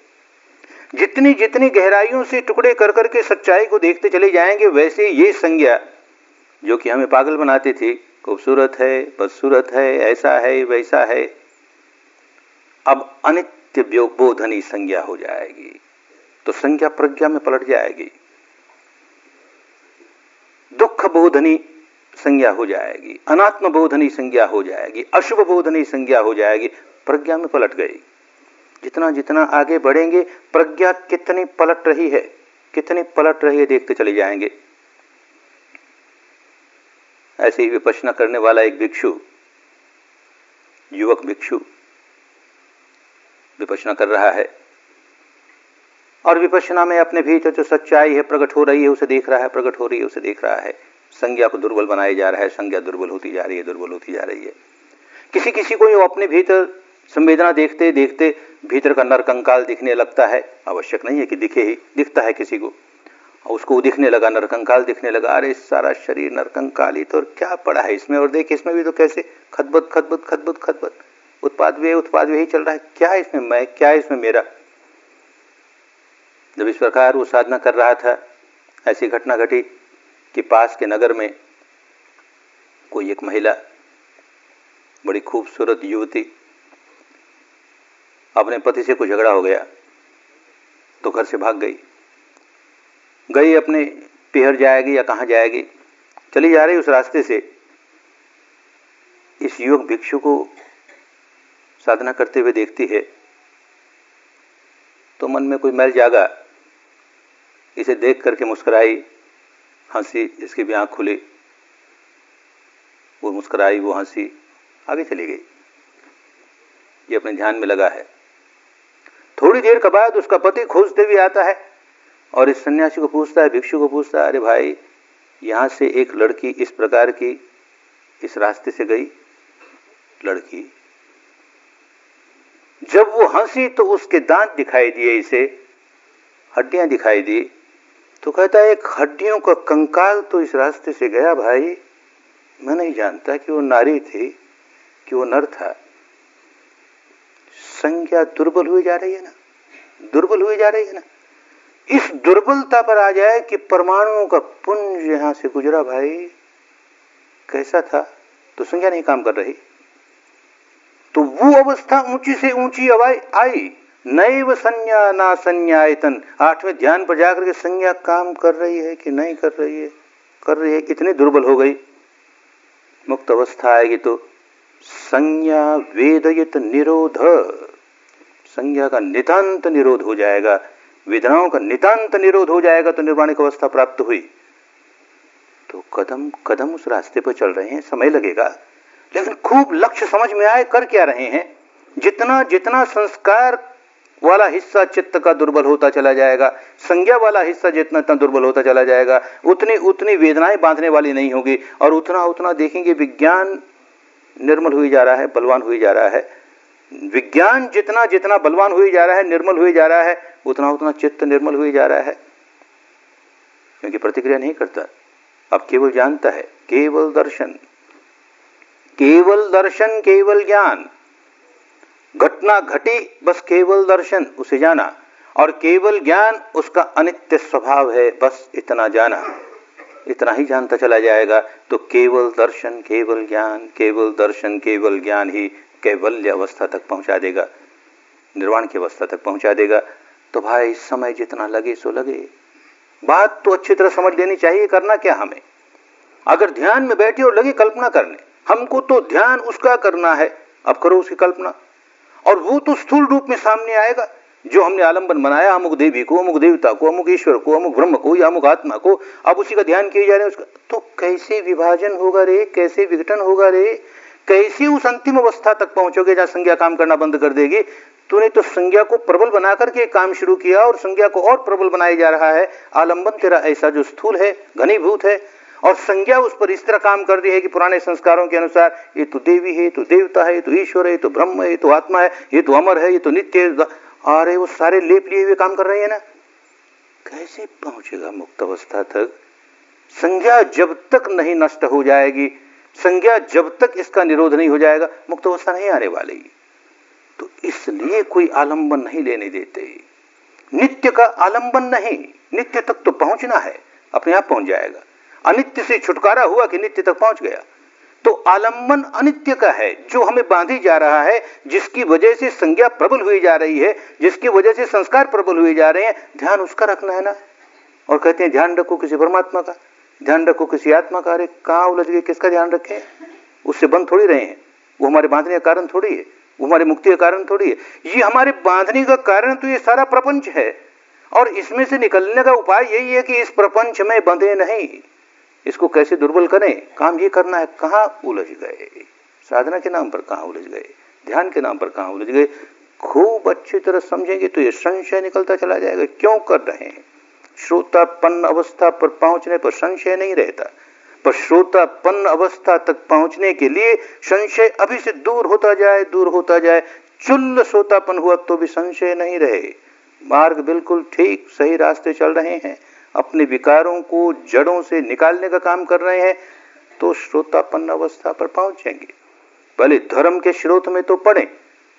जितनी जितनी गहराइयों से टुकड़े कर करके सच्चाई को देखते चले जाएंगे, वैसे ये संज्ञा जो कि हमें पागल बनाती थी, खूबसूरत है, बदसूरत है, ऐसा है, वैसा है, अब अनित्य बोधनी संज्ञा हो जाएगी। तो संज्ञा प्रज्ञा में पलट जाएगी, दुख बोधनी संज्ञा हो जाएगी, अनात्म बोधनी संज्ञा हो जाएगी, अशुभ बोधनी संज्ञा हो जाएगी, प्रज्ञा में पलट गई। जितना जितना आगे बढ़ेंगे, प्रज्ञा कितनी पलट रही है, कितनी पलट रही है, देखते चले जाएंगे। ऐसे ही विपश्यना करने वाला एक भिक्षु, युवक भिक्षु विपश्यना कर रहा है, और विपश्यना में अपने भीतर जो सच्चाई है प्रकट हो रही है उसे देख रहा है, प्रकट हो रही है उसे देख रहा है। संज्ञा को दुर्बल बनाया जा रहा है, संज्ञा दुर्बल होती जा रही है, दुर्बल होती जा रही है। किसी किसी को अपने भीतर संवेदना देखते देखते भीतर का नरकंकाल दिखने लगता है। आवश्यक नहीं है कि दिखे ही, दिखता है किसी को, और उसको दिखने लगा, नरकंकाल दिखने लगा। अरे सारा शरीर नरकंकाल ही, तो क्या पड़ा है इसमें, और देख इसमें भी तो कैसे खतबत खतबत खतबत खतबत, उत्पाद वे ही चल रहा है, क्या है इसमें मैं, क्या है इसमें मेरा। जब इस प्रकार वो साधना कर रहा था, ऐसी घटना घटी कि पास के नगर में कोई एक महिला, बड़ी खूबसूरत युवती, अपने पति से कुछ झगड़ा हो गया तो घर से भाग गई अपने पिहर जाएगी या कहाँ जाएगी, चली जा रही उस रास्ते से। इस युवक भिक्षु को साधना करते हुए देखती है तो मन में कोई मैल जागा, इसे देख करके मुस्कुराई, हंसी, इसकी भी आंख खुली, वो मुस्कुराई, वो हंसी, आगे चली गई। ये अपने ध्यान में लगा है। थोड़ी देर के बाद उसका पति खोजते हुए आता है और इस सन्यासी को पूछता है, भिक्षु को पूछता है, अरे भाई, यहां से एक लड़की इस प्रकार की इस रास्ते से गई। लड़की जब वो हंसी तो उसके दांत दिखाई दिए, इसे हड्डियां दिखाई दी। तो कहता है, एक हड्डियों का कंकाल तो इस रास्ते से गया भाई, मैं नहीं जानता कि वो नारी थी कि वो नर था। संज्ञा दुर्बल हुई जा रही है ना, दुर्बल हुई जा रही है ना। इस दुर्बलता पर आ जाए कि परमाणुओं का पुंज यहां से गुजरा भाई, कैसा था, तो संज्ञा नहीं काम कर रही। तो वो अवस्था ऊंची से ऊंची आई, नैव संज्ञा ना संज्ञायतन। 8वें ध्यान पर जाकर के संज्ञा काम कर रही है कि नहीं कर रही है, कर रही है, कितनी दुर्बल हो गई। मुक्त अवस्था आएगी तो संज्ञा वेदयत निरोध, संज्ञा का नितांत निरोध हो जाएगा, वेदनाओं का नितांत निरोध हो जाएगा, तो निर्वाणिक अवस्था प्राप्त हुई। तो कदम कदम उस रास्ते पर चल रहे हैं, समय लगेगा, लेकिन खूब लक्ष्य समझ में आए कर क्या रहे हैं। जितना जितना संस्कार वाला हिस्सा चित्त का दुर्बल होता चला जाएगा, संज्ञा वाला हिस्सा जितना इतना दुर्बल होता चला जाएगा, उतनी उतनी वेदनाएं बांधने वाली नहीं होगी, और उतना उतना देखेंगे विज्ञान निर्मल हुई जा रहा है, बलवान हुई जा रहा है। विज्ञान जितना जितना बलवान हुई जा रहा है, निर्मल हुई जा रहा है, उतना उतना चित्त निर्मल हुई जा रहा है, क्योंकि प्रतिक्रिया नहीं करता, अब केवल जानता है। केवल दर्शन, केवल दर्शन, केवल ज्ञान। घटना घटी, बस केवल दर्शन, उसे जाना, और केवल ज्ञान उसका अनित्य स्वभाव है, बस इतना जाना, इतना ही जानता चला जाएगा। तो केवल दर्शन, केवल ज्ञान, केवल दर्शन, केवल ज्ञान ही कैवल्य अवस्था तक पहुंचा देगा, निर्वाण की अवस्था तक पहुंचा देगा। तो भाई समय जितना लगे सो लगे, बात तो अच्छी तरह समझ लेनी चाहिए। करना क्या हमें, अगर ध्यान में बैठे और लगे कल्पना करने, हमको तो ध्यान उसका करना है, अब करो उसकी कल्पना, और वो तो स्थूल रूप में सामने आएगा। जो हमने आलंबन बनाया अमुक देवी को, अमुक देवता को, अमुक ईश्वर को, अमुक ब्रह्म को या अमुक आत्मा को, अब उसी का ध्यान किए जा रहे हैं उसका, तो कैसे विभाजन होगा रे, कैसे विघटन होगा रे, कैसे उस अंतिम अवस्था तक पहुंचोगे जहां संज्ञा काम करना बंद कर देगी। तूने तो संज्ञा को प्रबल बना करके काम शुरू किया और संज्ञा को और प्रबल बनाया जा रहा है। आलंबन तेरा ऐसा जो स्थूल है, घनीभूत है, और संज्ञा उस पर इस तरह काम कर रही है कि पुराने संस्कारों के अनुसार ये तो देवी है, ये तो देवता है, ये तो ईश्वर है, ये तो ब्रह्म है, ये तो आत्मा है, ये तो अमर है, ये तो नित्य है। अरे वो सारे लेप लिए हुए काम कर रहे हैं ना, कैसे पहुंचेगा मुक्त अवस्था तक। संज्ञा जब तक नहीं नष्ट हो जाएगी, संज्ञा जब तक इसका निरोध नहीं हो जाएगा, मुक्त अवस्था नहीं आने वाली। तो इसलिए कोई आलंबन नहीं लेने देते, नित्य का आलंबन नहीं, नित्य तक तो पहुंचना है, अपने आप पहुंच जाएगा। अनित्य से छुटकारा हुआ कि नित्य तक पहुंच गया। तो आलंबन अनित्य का है, जो हमें बांधी जा रहा है, जिसकी वजह से संज्ञा प्रबल हुई जा रही है, जिसकी वजह से संस्कार प्रबल हुए जा रहे हैं, ध्यान उसका रखना है ना। और कहते हैं ध्यान रखो किसी परमात्मा का, ध्यान रखो किसी आत्मा का। अरे कहाँ उलझ गए, किसका ध्यान रखें, उससे बंध थोड़ी रहे हैं, वो हमारे बांधने का कारण थोड़ी है, वो हमारी मुक्ति का कारण थोड़ी है। ये हमारे बांधने का कारण तो ये सारा प्रपंच है, और इसमें से निकलने का उपाय यही है कि इस प्रपंच में बंधे नहीं। इसको कैसे दुर्बल करें, काम ये करना है। कहाँ उलझ गए, साधना के नाम पर कहाँ उलझ गए, ध्यान के नाम पर कहाँ उलझ गए, खूब अच्छी तरह समझेंगे तो ये संशय निकलता चला जाएगा, क्यों कर रहे हैं। श्रोतापन्न अवस्था पर पहुंचने पर संशय नहीं रहता, पर श्रोतापन्न अवस्था तक पहुंचने के लिए संशय अभी से दूर होता जाए, दूर होता जाए। चुल्ल श्रोतापन हुआ तो भी संशय नहीं रहे, मार्ग बिल्कुल ठीक सही रास्ते चल रहे हैं, अपने विकारों को जड़ों से निकालने का काम कर रहे हैं, तो श्रोतापन्न अवस्था पर पहुंचेंगे। पहले धर्म के स्रोत में तो पढ़ें,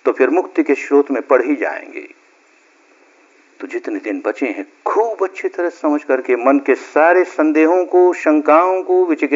तो फिर मुक्ति के स्रोत में पढ़ ही जाएंगे। तो जितने दिन बचे हैं खूब अच्छी तरह समझ करके मन के सारे संदेहों को, शंकाओं को, विचिकित्साओं